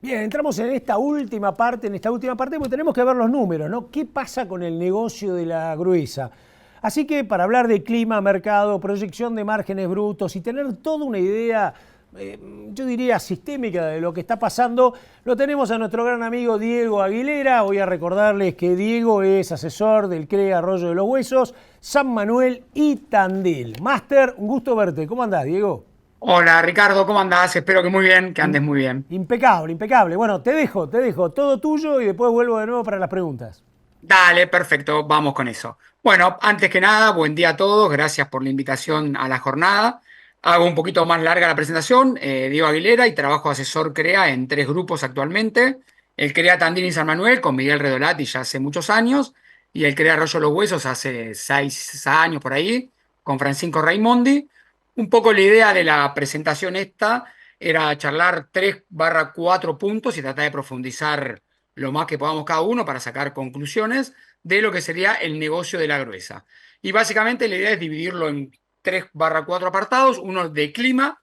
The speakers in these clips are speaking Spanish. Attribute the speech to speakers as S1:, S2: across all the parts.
S1: Bien, entramos en esta última parte, porque tenemos que ver los números, ¿no? ¿Qué pasa con el negocio de la gruesa? Así que para hablar de clima, mercado, proyección de márgenes brutos y tener toda una idea, yo diría sistémica de lo que está pasando, lo tenemos a nuestro gran amigo Diego Aguilera. Voy a recordarles que Diego es asesor del CREA Arroyo de los Huesos, San Manuel y Tandil. Máster, un gusto verte. ¿Cómo andás, Diego?
S2: Hola Ricardo, ¿cómo andás? Espero que muy bien, que andes muy bien.
S1: Impecable, impecable. Bueno, te dejo todo tuyo y después vuelvo de nuevo para las preguntas.
S2: Dale, perfecto, vamos con eso. Bueno, antes que nada, buen día a todos, gracias por la invitación a la jornada. Hago un poquito más larga la presentación. Diego Aguilera y trabajo asesor CREA en tres grupos actualmente. El CREA Tandil y San Manuel con Miguel Redolati ya hace muchos años y el CREA Arroyo Los Huesos hace 6 años por ahí con Francisco Raimondi. Un poco la idea de la presentación esta era charlar 3/4 puntos y tratar de profundizar lo más que podamos cada uno para sacar conclusiones de lo que sería el negocio de la gruesa. Y básicamente la idea es dividirlo en 3/4 apartados, uno de clima,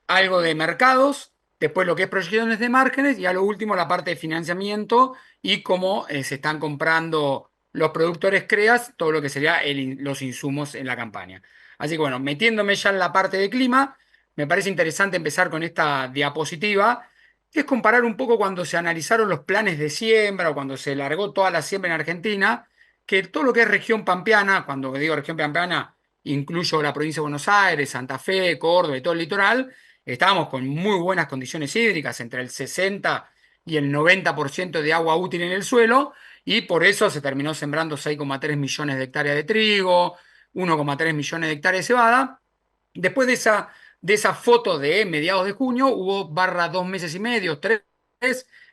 S2: algo de mercados, después lo que es proyecciones de márgenes y a lo último la parte de financiamiento y cómo se están comprando los productores CREAS, todo lo que sería los insumos en la campaña. Así que bueno, metiéndome ya en la parte de clima, me parece interesante empezar con esta diapositiva, que es comparar un poco cuando se analizaron los planes de siembra o cuando se largó toda la siembra en Argentina, que todo lo que es región pampeana, cuando digo región pampeana, incluyo la provincia de Buenos Aires, Santa Fe, Córdoba y todo el litoral, estábamos con muy buenas condiciones hídricas, entre el 60 y el 90% de agua útil en el suelo, y por eso se terminó sembrando 6,3 millones de hectáreas de trigo, 1,3 millones de hectáreas de cebada. Después de esa foto de mediados de junio, hubo barra 2 meses y medio, tres,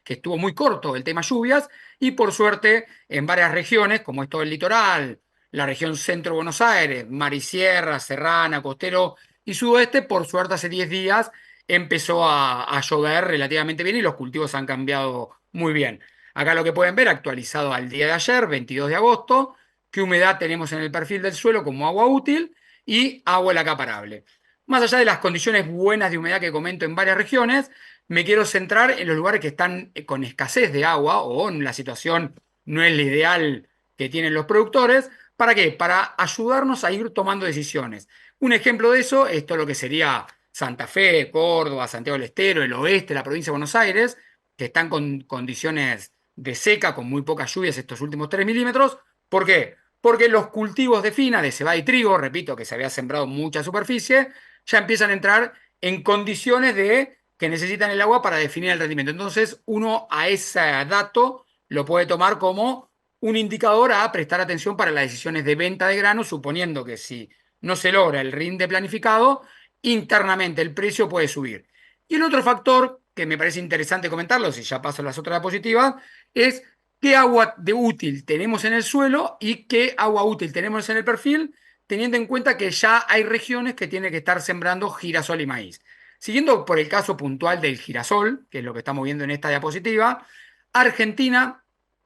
S2: que estuvo muy corto el tema lluvias, y por suerte en varias regiones, como es todo el litoral, la región centro de Buenos Aires, Mar y Sierra, Serrana, Costero y Sudoeste, por suerte hace 10 días empezó a llover relativamente bien y los cultivos han cambiado muy bien. Acá lo que pueden ver, actualizado al día de ayer, 22 de agosto, qué humedad tenemos en el perfil del suelo como agua útil y agua el acaparable. Más allá de las condiciones buenas de humedad que comento en varias regiones, me quiero centrar en los lugares que están con escasez de agua o en la situación no es la ideal que tienen los productores. ¿Para qué? Para ayudarnos a ir tomando decisiones. Un ejemplo de eso es todo lo que sería Santa Fe, Córdoba, Santiago del Estero, el oeste, la provincia de Buenos Aires, que están con condiciones de seca, con muy pocas lluvias estos últimos 3 milímetros. ¿Por qué? Porque los cultivos de fina, de cebada y trigo, repito que se había sembrado mucha superficie, ya empiezan a entrar en condiciones de que necesitan el agua para definir el rendimiento. Entonces, uno a ese dato lo puede tomar como un indicador a prestar atención para las decisiones de venta de grano, suponiendo que si no se logra el rinde planificado, internamente el precio puede subir. Y el otro factor que me parece interesante comentarlo, si ya paso a las otras diapositivas, es qué agua de útil tenemos en el suelo y qué agua útil tenemos en el perfil, teniendo en cuenta que ya hay regiones que tienen que estar sembrando girasol y maíz. Siguiendo por el caso puntual del girasol, que es lo que estamos viendo en esta diapositiva, Argentina,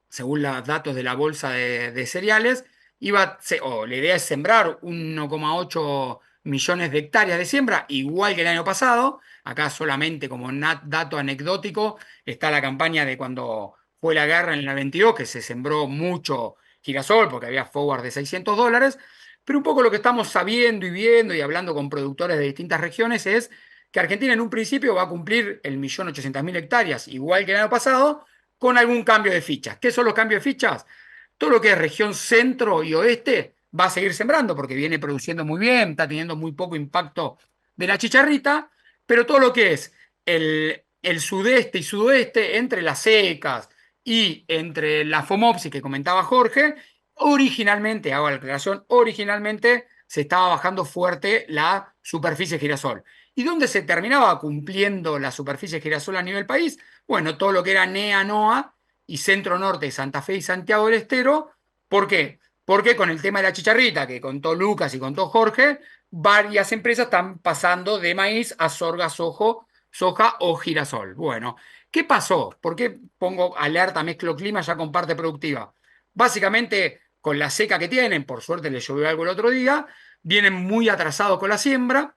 S2: según los datos de la bolsa de cereales, la idea es sembrar 1,8 millones de hectáreas de siembra, igual que el año pasado. Acá solamente como dato anecdótico está la campaña de cuando fue la guerra en el 92, que se sembró mucho girasol porque había forward de $600. Pero un poco lo que estamos sabiendo y viendo y hablando con productores de distintas regiones es que Argentina en un principio va a cumplir el 1.800.000 hectáreas, igual que el año pasado, con algún cambio de fichas. ¿Qué son los cambios de fichas? Todo lo que es región centro y oeste va a seguir sembrando porque viene produciendo muy bien, está teniendo muy poco impacto de la chicharrita, pero todo lo que es el sudeste y sudoeste, entre las secas y entre la FOMOPSIS que comentaba Jorge, originalmente, hago la aclaración, originalmente se estaba bajando fuerte la superficie de girasol. ¿Y dónde se terminaba cumpliendo la superficie de girasol a nivel país? Bueno, todo lo que era NEA, NOA y Centro Norte de Santa Fe y Santiago del Estero. ¿Por qué? Porque con el tema de la chicharrita que contó Lucas y contó Jorge, varias empresas están pasando de maíz a sorga, soja o girasol. Bueno, ¿qué pasó? ¿Por qué pongo alerta, mezclo clima ya con parte productiva? Básicamente, con la seca que tienen, por suerte les llovió algo el otro día, vienen muy atrasados con la siembra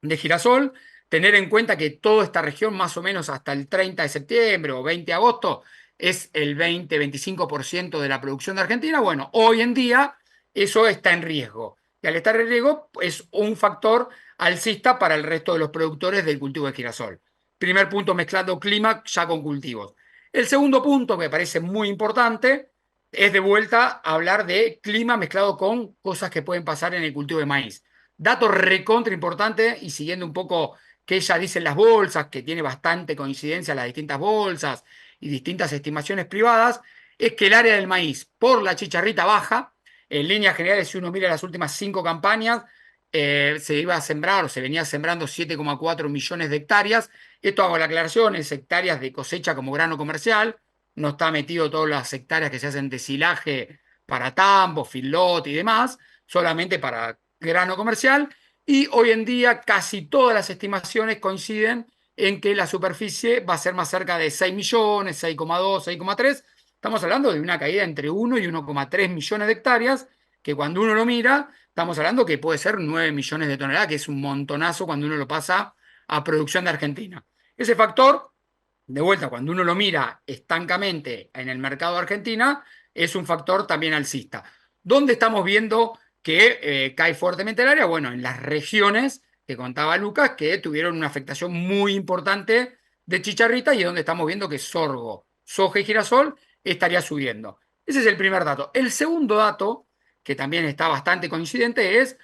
S2: de girasol, tener en cuenta que toda esta región, más o menos hasta el 30 de septiembre o 20 de agosto, es el 20-25% de la producción de Argentina. Bueno, hoy en día eso está en riesgo. Y al estar en riesgo es un factor alcista para el resto de los productores del cultivo de girasol. Primer punto, mezclando clima ya con cultivos. El segundo punto, que me parece muy importante, es de vuelta a hablar de clima mezclado con cosas que pueden pasar en el cultivo de maíz. Dato recontra importante, y siguiendo un poco que ella dice en las bolsas, que tiene bastante coincidencia las distintas bolsas y distintas estimaciones privadas, es que el área del maíz por la chicharrita baja, en líneas generales, si uno mira las últimas 5 campañas, se iba a sembrar o se venía sembrando 7,4 millones de hectáreas. Esto hago la aclaración, es hectáreas de cosecha como grano comercial, no está metido todas las hectáreas que se hacen de silaje para tambo, feedlot y demás, solamente para grano comercial. Y hoy en día casi todas las estimaciones coinciden en que la superficie va a ser más cerca de 6 millones, 6,2, 6,3. Estamos hablando de una caída entre 1 y 1,3 millones de hectáreas, que cuando uno lo mira, estamos hablando que puede ser 9 millones de toneladas, que es un montonazo cuando uno lo pasa a producción de Argentina. Ese factor, de vuelta, cuando uno lo mira estancamente en el mercado de Argentina, es un factor también alcista. ¿Dónde estamos viendo que cae fuertemente el área? Bueno, en las regiones que contaba Lucas, que tuvieron una afectación muy importante de chicharrita y donde estamos viendo que sorgo, soja y girasol estaría subiendo. Ese es el primer dato. El segundo dato, que también está bastante coincidente, es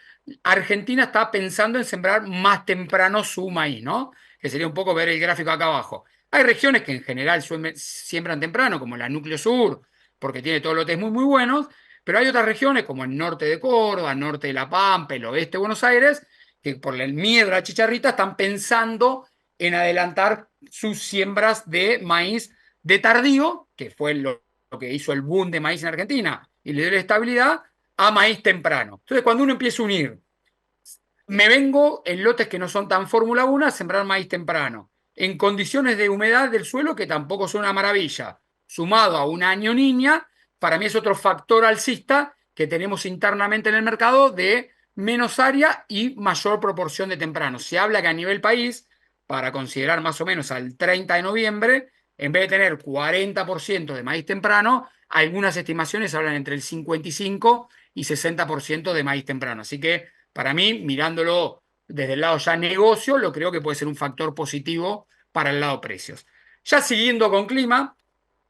S2: Argentina está pensando en sembrar más temprano su maíz, ¿no? Que sería un poco ver el gráfico acá abajo. Hay regiones que en general siembran temprano, como la núcleo sur, porque tiene todos lotes muy, muy buenos, pero hay otras regiones, como el norte de Córdoba, el norte de La Pampa, el oeste de Buenos Aires, que por el miedo a la chicharrita están pensando en adelantar sus siembras de maíz de tardío, que fue lo que hizo el boom de maíz en Argentina y le dio la estabilidad, a maíz temprano. Entonces, cuando uno empieza a unir, me vengo en lotes que no son tan Fórmula 1 a sembrar maíz temprano, en condiciones de humedad del suelo que tampoco son una maravilla, sumado a un año niña, para mí es otro factor alcista que tenemos internamente en el mercado de menos área y mayor proporción de temprano. Se habla que a nivel país, para considerar más o menos al 30 de noviembre, en vez de tener 40% de maíz temprano, algunas estimaciones hablan entre el 55 y 60% de maíz temprano. Así que para mí, mirándolo desde el lado ya negocio, lo creo que puede ser un factor positivo para el lado precios. Ya siguiendo con clima,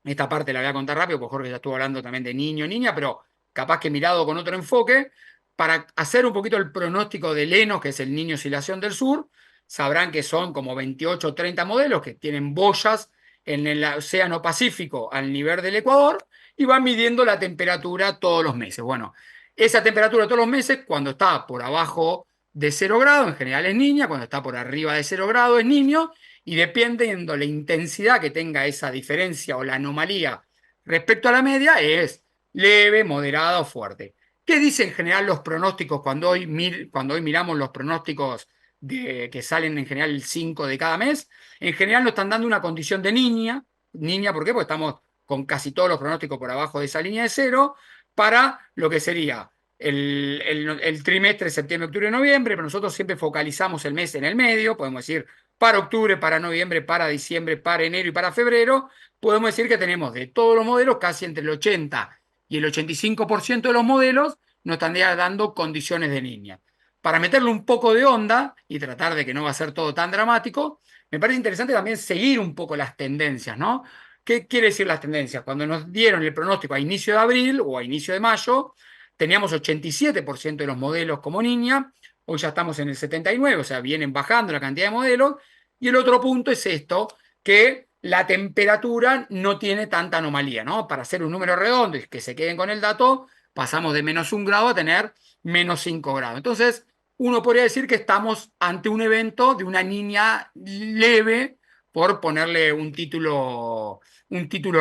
S2: esta parte la voy a contar rápido, porque Jorge ya estuvo hablando también de niño, niña, pero capaz que mirado con otro enfoque, para hacer un poquito el pronóstico de Leno, que es el niño oscilación del sur, sabrán que son como 28 o 30 modelos que tienen boyas en el Océano Pacífico al nivel del Ecuador y van midiendo la temperatura todos los meses. Bueno, esa temperatura todos los meses, cuando está por abajo de 0 grados, en general es niña, cuando está por arriba de 0 grados es niño, y dependiendo la intensidad que tenga esa diferencia o la anomalía respecto a la media, es leve, moderada o fuerte. ¿Qué dicen en general los pronósticos cuando hoy miramos los pronósticos que salen en general el 5 de cada mes? En general nos están dando una condición de niña. Niña, ¿por qué? Porque estamos con casi todos los pronósticos por abajo de esa línea de cero, para lo que sería el trimestre septiembre, octubre, noviembre, pero nosotros siempre focalizamos el mes en el medio, podemos decir para octubre, para noviembre, para diciembre, para enero y para febrero, podemos decir que tenemos de todos los modelos, casi entre el 80 y el 85% de los modelos nos están dando condiciones de niña. Para meterle un poco de onda y tratar de que no va a ser todo tan dramático, me parece interesante también seguir un poco las tendencias, ¿no? ¿Qué quiere decir las tendencias? Cuando nos dieron el pronóstico a inicio de abril o a inicio de mayo, teníamos 87% de los modelos como niña, hoy ya estamos en el 79%, o sea, vienen bajando la cantidad de modelos. Y el otro punto es esto, que la temperatura no tiene tanta anomalía, ¿no? Para hacer un número redondo y que se queden con el dato, pasamos de -1 grado a tener -5 grados. Entonces, uno podría decir que estamos ante un evento de una niña leve, por ponerle un título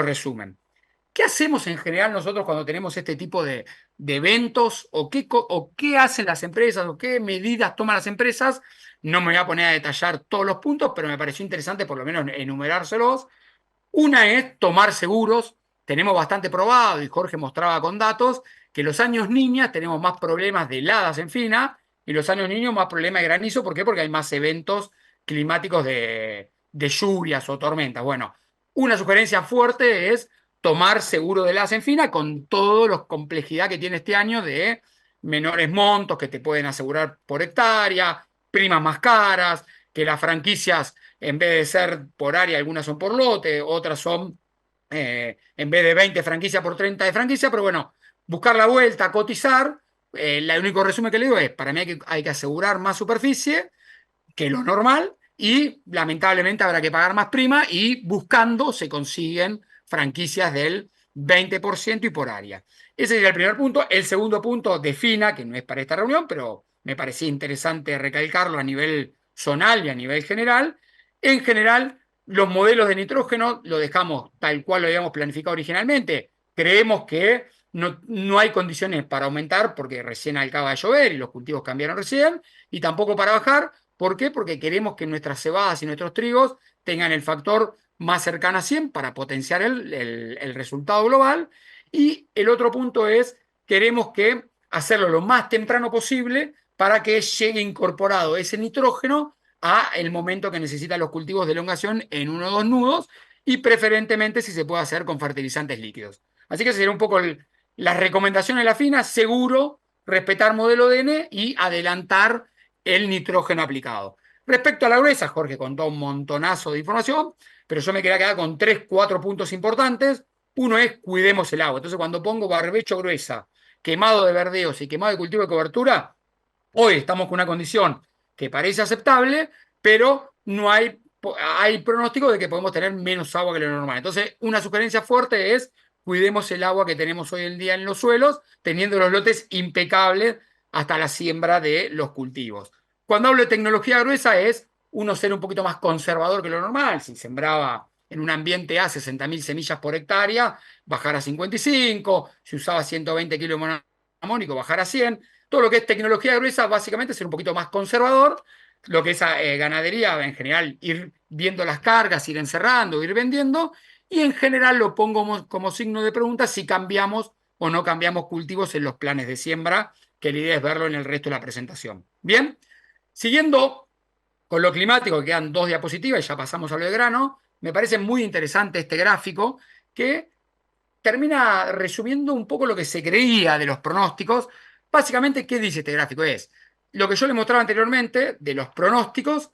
S2: resumen. ¿Qué hacemos en general nosotros cuando tenemos este tipo de eventos? ¿O qué hacen las empresas? ¿O qué medidas toman las empresas? No me voy a poner a detallar todos los puntos, pero me pareció interesante por lo menos enumerárselos. Una es tomar seguros. Tenemos bastante probado, y Jorge mostraba con datos, que los años niñas tenemos más problemas de heladas en fina, y los años niños más problemas de granizo. ¿Por qué? Porque hay más eventos climáticos de lluvias o tormentas. Bueno, una sugerencia fuerte es tomar seguro de la Senfina con toda la complejidad que tiene este año de menores montos que te pueden asegurar por hectárea, primas más caras, que las franquicias, en vez de ser por área, algunas son por lote, otras son, en vez de 20 franquicias por 30 de franquicia, pero bueno, buscar la vuelta, cotizar. El único resumen que le digo es, para mí hay que asegurar más superficie que lo normal y lamentablemente habrá que pagar más prima y buscando se consiguen franquicias del 20% y por área. Ese sería el primer punto. El segundo punto, defina, que no es para esta reunión, pero me parecía interesante recalcarlo a nivel zonal y a nivel general. En general, los modelos de nitrógeno lo dejamos tal cual lo habíamos planificado originalmente. Creemos que no hay condiciones para aumentar porque recién acaba de llover y los cultivos cambiaron recién, y tampoco para bajar. ¿Por qué? Porque queremos que nuestras cebadas y nuestros trigos tengan el factor más cercano a 100 para potenciar el resultado global. Y el otro punto es, queremos que hacerlo lo más temprano posible para que llegue incorporado ese nitrógeno a el momento que necesitan los cultivos de elongación en 1 o 2 nudos, y preferentemente si se puede hacer con fertilizantes líquidos. Así que sería un poco las recomendaciones de la FINA: seguro, respetar modelo DN y adelantar el nitrógeno aplicado. Respecto a la gruesa, Jorge contó un montonazo de información, pero yo me quería quedar con 3, 4 puntos importantes. Uno es cuidemos el agua. Entonces, cuando pongo barbecho gruesa, quemado de verdeos y quemado de cultivo de cobertura, hoy estamos con una condición que parece aceptable, pero no hay pronóstico de que podemos tener menos agua que lo normal. Entonces, una sugerencia fuerte es cuidemos el agua que tenemos hoy en día en los suelos, teniendo los lotes impecables hasta la siembra de los cultivos. Cuando hablo de tecnología gruesa es uno ser un poquito más conservador que lo normal. Si sembraba en un ambiente A 60.000 semillas por hectárea, bajar a 55. Si usaba 120 kilos de monamónico, bajar a 100. Todo lo que es tecnología gruesa, básicamente ser un poquito más conservador. Lo que es ganadería, en general, ir viendo las cargas, ir encerrando, ir vendiendo. Y en general lo pongo como signo de pregunta si cambiamos o no cambiamos cultivos en los planes de siembra, que la idea es verlo en el resto de la presentación. Bien, siguiendo con lo climático, que quedan 2 diapositivas y ya pasamos a lo de grano. Me parece muy interesante este gráfico que termina resumiendo un poco lo que se creía de los pronósticos. Básicamente, ¿qué dice este gráfico? Es lo que yo le mostraba anteriormente de los pronósticos,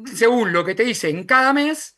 S2: según lo que te dice en cada mes,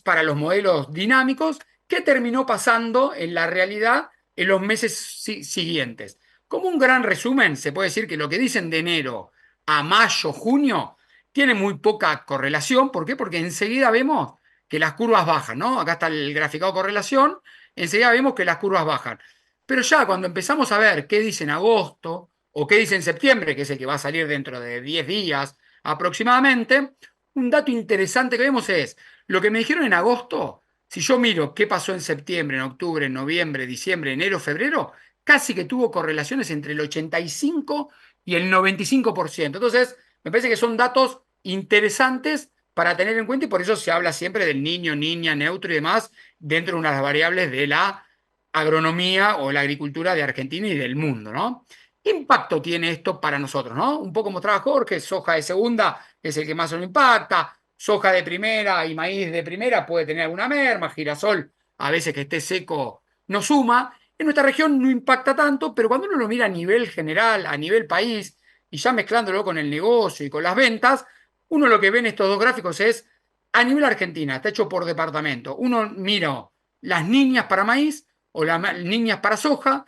S2: para los modelos dinámicos, qué terminó pasando en la realidad en los meses siguientes. Como un gran resumen, se puede decir que lo que dicen de enero a mayo, junio, tiene muy poca correlación. ¿Por qué? Porque enseguida vemos que las curvas bajan, ¿no? Acá está el graficado de correlación, enseguida vemos que las curvas bajan. Pero ya cuando empezamos a ver qué dice en agosto o qué dice en septiembre, que es el que va a salir dentro de 10 días aproximadamente, un dato interesante que vemos es lo que me dijeron en agosto. Si yo miro qué pasó en septiembre, en octubre, en noviembre, diciembre, enero, febrero, casi que tuvo correlaciones entre el 85 y el 95%. Entonces, me parece que son datos interesantes para tener en cuenta, y por eso se habla siempre del niño, niña, neutro y demás dentro de unas variables de la agronomía o la agricultura de Argentina y del mundo, ¿no? ¿Qué impacto tiene esto para nosotros, no? Un poco mostraba Jorge, soja de segunda es el que más nos impacta, soja de primera y maíz de primera puede tener alguna merma, girasol a veces que esté seco no suma. En nuestra región no impacta tanto, pero cuando uno lo mira a nivel general, a nivel país, y ya mezclándolo con el negocio y con las ventas, uno lo que ve en estos dos gráficos es, a nivel Argentina, está hecho por departamento. Uno mira las líneas para maíz o las líneas para soja.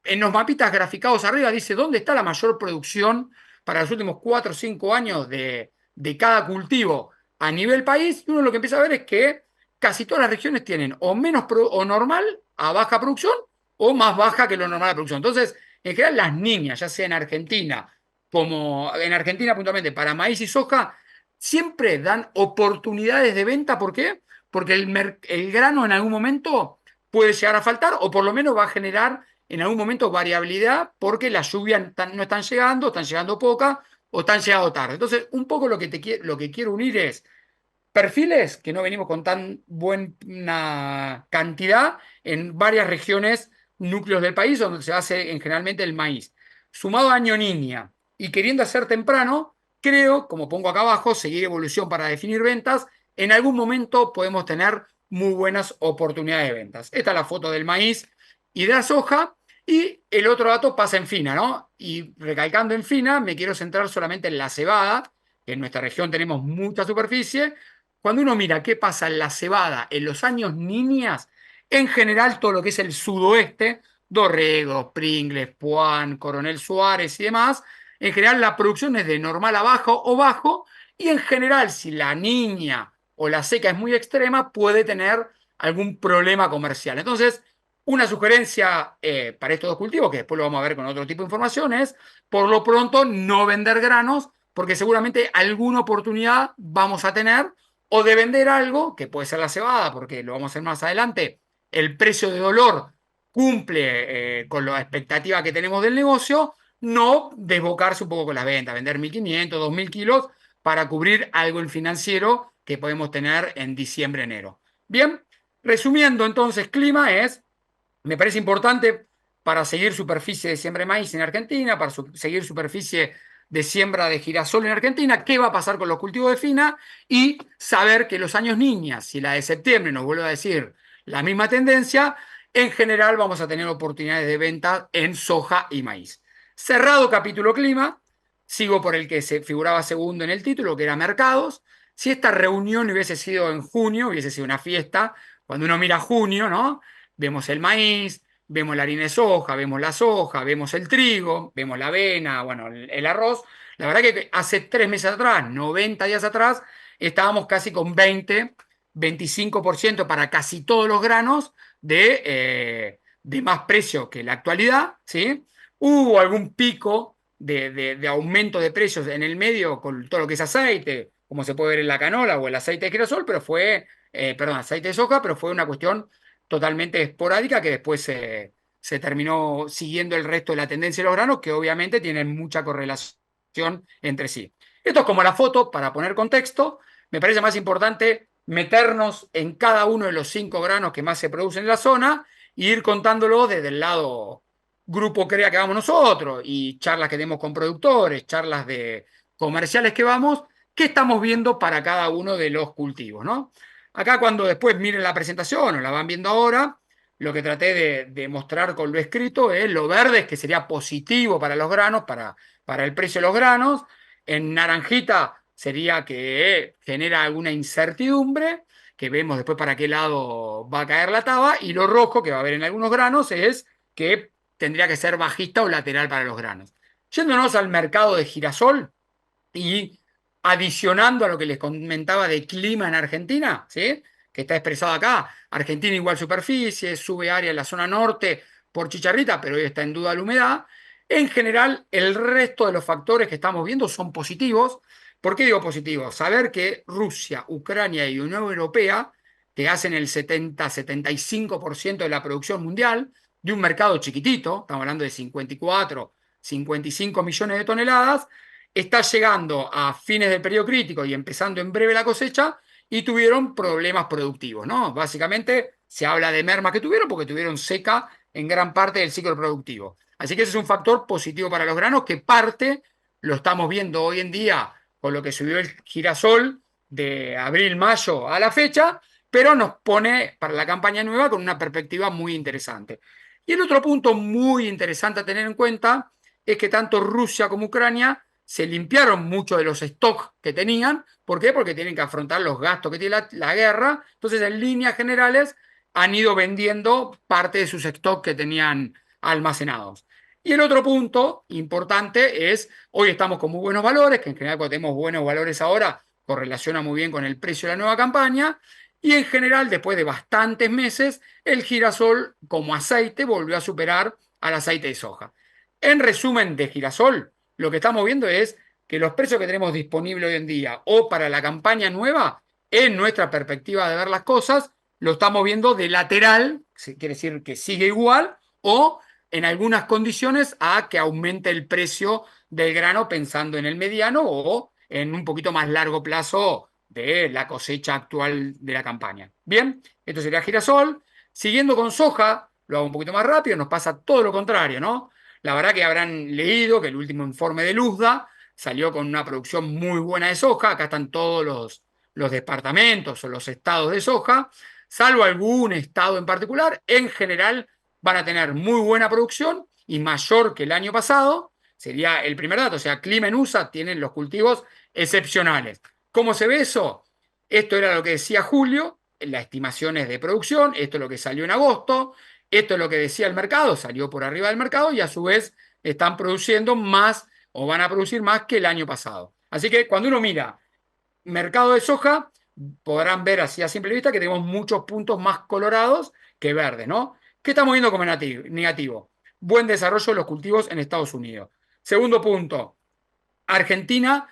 S2: En los mapitas graficados arriba dice dónde está la mayor producción para los últimos 4 o 5 años de cada cultivo a nivel país. Y uno lo que empieza a ver es que casi todas las regiones tienen o menos o normal a baja producción o más baja que lo normal de producción. Entonces, en general, las niñas, ya sea en Argentina como en Argentina puntualmente para maíz y soja, siempre dan oportunidades de venta. ¿Por qué? Porque el grano en algún momento puede llegar a faltar o por lo menos va a generar en algún momento variabilidad porque las lluvias no están llegando poca o están llegando tarde. Entonces, un poco lo que quiero unir es perfiles que no venimos con tan buena cantidad en varias regiones, núcleos del país donde se hace generalmente el maíz. Sumado a Año Niña y queriendo hacer temprano, creo, como pongo acá abajo, seguir evolución para definir ventas. En algún momento podemos tener muy buenas oportunidades de ventas. Esta es la foto del maíz y de la soja. Y el otro dato pasa en fina, ¿no? Y recalcando en fina, me quiero centrar solamente en la cebada, que en nuestra región tenemos mucha superficie. Cuando uno mira qué pasa en la cebada en los años niñas, en general todo lo que es el sudoeste, Dorrego, Pringles, Puan, Coronel Suárez y demás, en general la producción es de normal a bajo o bajo, y en general si la niña o la seca es muy extrema, puede tener algún problema comercial. Entonces, una sugerencia para estos dos cultivos, que después lo vamos a ver con otro tipo de información, es por lo pronto no vender granos, porque seguramente alguna oportunidad vamos a tener, o de vender algo, que puede ser la cebada, porque lo vamos a hacer más adelante, el precio de dolor cumple con la expectativa que tenemos del negocio, no desbocarse un poco con las ventas, vender 1.500, 2.000 kilos para cubrir algo en financiero que podemos tener en diciembre, enero. Bien, resumiendo entonces, clima es, me parece importante para seguir superficie de siembra de maíz en Argentina, para seguir superficie de siembra de girasol en Argentina, qué va a pasar con los cultivos de fina y saber que los años niñas, si la de septiembre nos vuelve a decir la misma tendencia, en general vamos a tener oportunidades de venta en soja y maíz. Cerrado capítulo clima, sigo por el que se figuraba segundo en el título, que era mercados. Si esta reunión hubiese sido en junio, hubiese sido una fiesta, cuando uno mira junio, ¿no? Vemos el maíz, vemos la harina de soja, vemos el trigo, vemos la avena, bueno, el arroz. La verdad que hace 3 meses atrás, 90 días atrás, estábamos casi con 25% para casi todos los granos de más precio que la actualidad, ¿sí? Hubo algún pico de aumento de precios en el medio con todo lo que es aceite, como se puede ver en la canola o el aceite de girasol, pero fue, perdón, aceite de soja, pero fue una cuestión totalmente esporádica que después se terminó siguiendo el resto de la tendencia de los granos, que obviamente tienen mucha correlación entre sí. Esto es como la foto, para poner contexto. Me parece más importante meternos en cada uno de los 5 granos que más se producen en la zona e ir contándolo desde el lado grupo CREA que vamos nosotros y charlas que tenemos con productores, charlas de comerciales que vamos, qué estamos viendo para cada uno de los cultivos, ¿no? Acá cuando después miren la presentación o la van viendo ahora, lo que traté de mostrar con lo escrito es lo verde, que sería positivo para los granos, para el precio de los granos. En naranjita sería que genera alguna incertidumbre, que vemos después para qué lado va a caer la taba, y lo rojo, que va a haber en algunos granos, es que tendría que ser bajista o lateral para los granos. Yéndonos al mercado de girasol y adicionando a lo que les comentaba de clima en Argentina, ¿sí? Que está expresado acá, Argentina igual superficie, sube área en la zona norte por chicharrita, pero hoy está en duda la humedad. En general, el resto de los factores que estamos viendo son positivos. ¿Por qué digo positivos? Saber que Rusia, Ucrania y Unión Europea, que hacen el 70-75% de la producción mundial, de un mercado chiquitito, estamos hablando de 54, 55 millones de toneladas, está llegando a fines del periodo crítico y empezando en breve la cosecha y tuvieron problemas productivos, ¿no? Básicamente se habla de mermas que tuvieron porque tuvieron seca en gran parte del ciclo productivo. Así que ese es un factor positivo para los granos que parte lo estamos viendo hoy en día con lo que subió el girasol de abril, mayo a la fecha, pero nos pone para la campaña nueva con una perspectiva muy interesante. Y el otro punto muy interesante a tener en cuenta es que tanto Rusia como Ucrania se limpiaron mucho de los stocks que tenían. ¿Por qué? Porque tienen que afrontar los gastos que tiene la guerra. Entonces, en líneas generales, han ido vendiendo parte de sus stocks que tenían almacenados. Y el otro punto importante es, hoy estamos con muy buenos valores, que en general cuando tenemos buenos valores ahora, correlaciona muy bien con el precio de la nueva campaña, y en general, después de bastantes meses, el girasol como aceite volvió a superar al aceite de soja. En resumen de girasol, lo que estamos viendo es que los precios que tenemos disponibles hoy en día o para la campaña nueva, en nuestra perspectiva de ver las cosas, lo estamos viendo de lateral, quiere decir que sigue igual, o en algunas condiciones a que aumente el precio del grano pensando en el mediano o en un poquito más largo plazo de la cosecha actual de la campaña. Bien, esto sería girasol. Siguiendo con soja, lo hago un poquito más rápido, nos pasa todo lo contrario, ¿no? La verdad que habrán leído que el último informe de Luzda salió con una producción muy buena de soja. Acá están todos los departamentos o los estados de soja, salvo algún estado en particular. En general van a tener muy buena producción y mayor que el año pasado. Sería el primer dato. O sea, clima en USA tienen los cultivos excepcionales. ¿Cómo se ve eso? Esto era lo que decía Julio, las estimaciones de producción. Esto es lo que salió en agosto. Esto es lo que decía el mercado, salió por arriba del mercado y a su vez están produciendo más o van a producir más que el año pasado. Así que cuando uno mira mercado de soja, podrán ver así a simple vista que tenemos muchos puntos más colorados que verdes, ¿no? ¿Qué estamos viendo como negativo? Buen desarrollo de los cultivos en Estados Unidos. Segundo punto, Argentina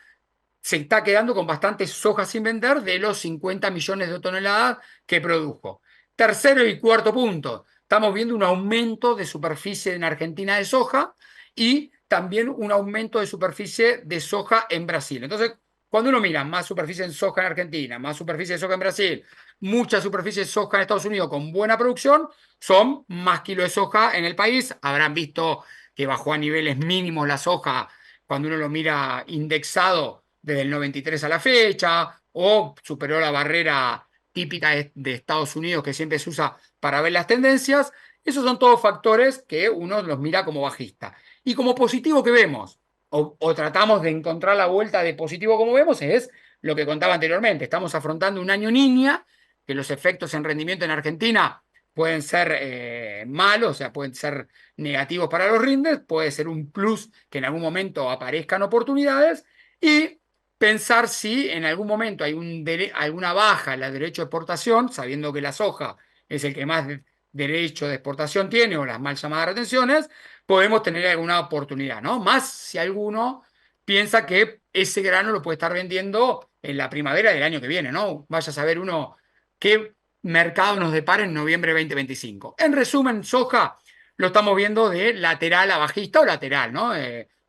S2: se está quedando con bastante soja sin vender de los 50 millones de toneladas que produjo. Tercero y cuarto punto, estamos viendo un aumento de superficie en Argentina de soja y también un aumento de superficie de soja en Brasil. Entonces, cuando uno mira más superficie en soja en Argentina, más superficie de soja en Brasil, mucha superficie de soja en Estados Unidos con buena producción, son más kilos de soja en el país. Habrán visto que bajó a niveles mínimos la soja cuando uno lo mira indexado desde el 93 a la fecha, o superó la barrera típica de Estados Unidos que siempre se usa para ver las tendencias. Esos son todos factores que uno los mira como bajista. Y como positivo que vemos, o tratamos de encontrar la vuelta de positivo como vemos, es lo que contaba anteriormente. Estamos afrontando un año niña, que los efectos en rendimiento en Argentina pueden ser malos, o sea, pueden ser negativos para los rindes, puede ser un plus que en algún momento aparezcan oportunidades y pensar si en algún momento hay alguna baja en la derecho de exportación, sabiendo que la soja es el que más derecho de exportación tiene o las mal llamadas retenciones, podemos tener alguna oportunidad, ¿no? Más si alguno piensa que ese grano lo puede estar vendiendo en la primavera del año que viene, ¿no? Vaya a saber uno qué mercado nos depara en noviembre de 2025. En resumen, soja lo estamos viendo de lateral a bajista o lateral, ¿no?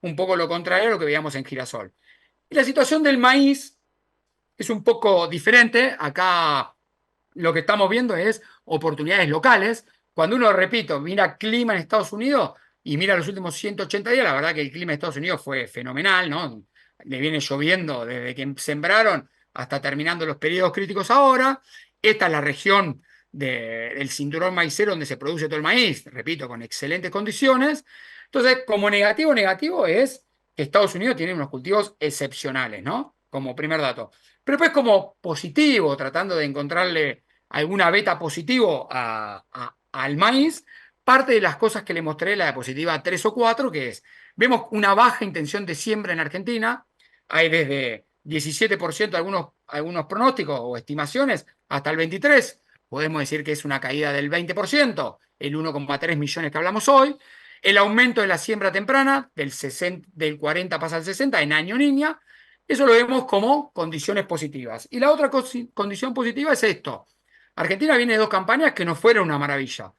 S2: Un poco lo contrario a lo que veíamos en girasol. Y la situación del maíz es un poco diferente. Acá lo que estamos viendo es oportunidades locales. Cuando uno, repito, mira clima en Estados Unidos y mira los últimos 180 días, la verdad que el clima en Estados Unidos fue fenomenal, ¿no? Le viene lloviendo desde que sembraron hasta terminando los periodos críticos ahora. Esta es la región del cinturón maicero donde se produce todo el maíz, repito, con excelentes condiciones. Entonces, como negativo, negativo es que Estados Unidos tiene unos cultivos excepcionales, ¿no? Como primer dato. Pero después como positivo, tratando de encontrarle alguna beta positivo al maíz, parte de las cosas que le mostré, la diapositiva 3 o 4, que es, vemos una baja intención de siembra en Argentina, hay desde 17% algunos pronósticos o estimaciones hasta el 23%, podemos decir que es una caída del 20%, el 1,3 millones que hablamos hoy, el aumento de la siembra temprana del 40 pasa al 60 en año niña, eso lo vemos como condiciones positivas. Y la otra condición positiva es esto. Argentina viene de dos campañas que no fueron una maravilla.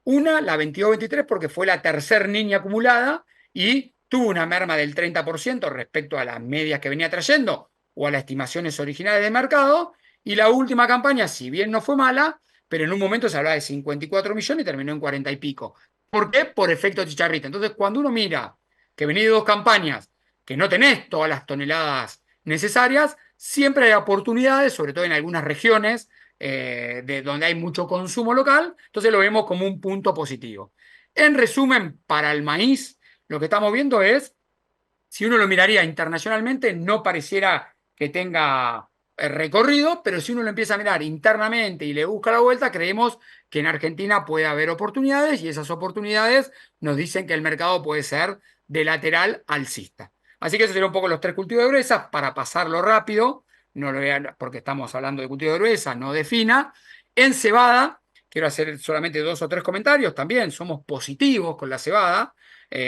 S2: Una, la 22-23, porque fue la tercer niña acumulada y tuvo una merma del 30% respecto a las medias que venía trayendo o a las estimaciones originales de mercado. Y la última campaña, si bien no fue mala, pero en un momento se hablaba de 54 millones y terminó en 40 y pico. ¿Por qué? Por efecto chicharrita. Entonces, cuando uno mira que venía de dos campañas, que no tenés todas las toneladas necesarias, siempre hay oportunidades, sobre todo en algunas regiones de donde hay mucho consumo local, entonces lo vemos como un punto positivo. En resumen, para el maíz, lo que estamos viendo es, si uno lo miraría internacionalmente, no pareciera que tenga recorrido, pero si uno lo empieza a mirar internamente y le busca la vuelta, creemos que en Argentina puede haber oportunidades y esas oportunidades nos dicen que el mercado puede ser de lateral alcista. Así que esos serían un poco los tres cultivos de gruesa para pasarlo rápido, no lo vean porque estamos hablando de cultivo de gruesa, no de fina. En cebada, quiero hacer solamente dos o tres comentarios, también somos positivos con la cebada.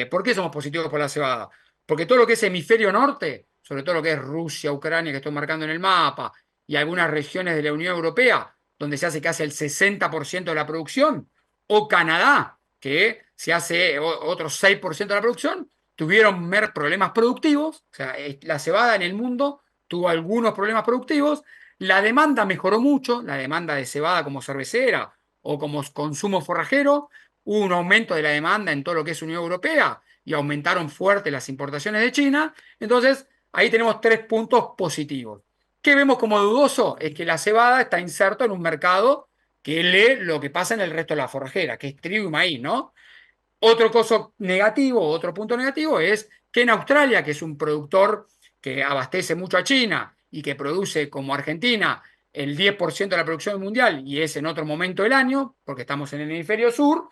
S2: ¿Por qué somos positivos con la cebada? Porque todo lo que es hemisferio norte, sobre todo lo que es Rusia, Ucrania, que estoy marcando en el mapa, y algunas regiones de la Unión Europea, donde se hace casi el 60% de la producción, o Canadá, que se hace otro 6% de la producción, tuvieron problemas productivos, o sea, la cebada en el mundo tuvo algunos problemas productivos, la demanda mejoró mucho, la demanda de cebada como cervecera o como consumo forrajero, hubo un aumento de la demanda en todo lo que es Unión Europea y aumentaron fuerte las importaciones de China, entonces ahí tenemos 3 puntos positivos. ¿Qué vemos como dudoso? Es que la cebada está inserto en un mercado que lee lo que pasa en el resto de la forrajera, que es trigo y maíz, ¿no? Otro coso negativo, otro punto negativo es que en Australia, que es un productor que abastece mucho a China y que produce como Argentina el 10% de la producción mundial y es en otro momento del año, porque estamos en el hemisferio sur,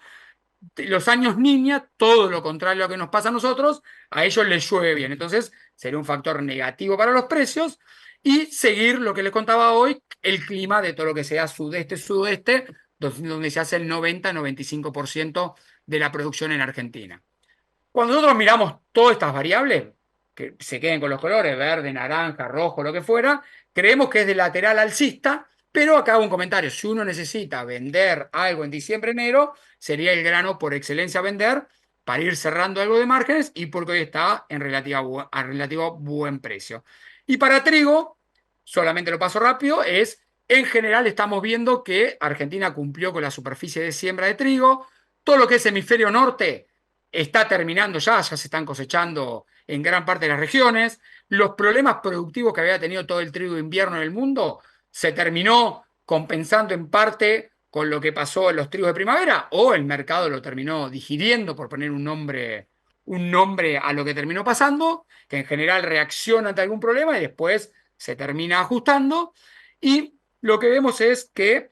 S2: los años niña, todo lo contrario a lo que nos pasa a nosotros, a ellos les llueve bien. Entonces, sería un factor negativo para los precios y seguir lo que les contaba hoy, el clima de todo lo que sea sudeste, donde se hace el 90-95% de la producción en Argentina. Cuando nosotros miramos todas estas variables, que se queden con los colores, verde, naranja, rojo, lo que fuera, creemos que es de lateral alcista, pero acá hago un comentario, si uno necesita vender algo en diciembre, enero, sería el grano por excelencia a vender para ir cerrando algo de márgenes y porque hoy está en a relativo buen precio. Y para trigo, solamente lo paso rápido, en general estamos viendo que Argentina cumplió con la superficie de siembra de trigo, todo lo que es hemisferio norte está terminando ya se están cosechando en gran parte de las regiones. Los problemas productivos que había tenido todo el trigo de invierno en el mundo se terminó compensando en parte con lo que pasó en los trigos de primavera, o el mercado lo terminó digiriendo, por poner un nombre a lo que terminó pasando, que en general reacciona ante algún problema y después se termina ajustando. Y lo que vemos es que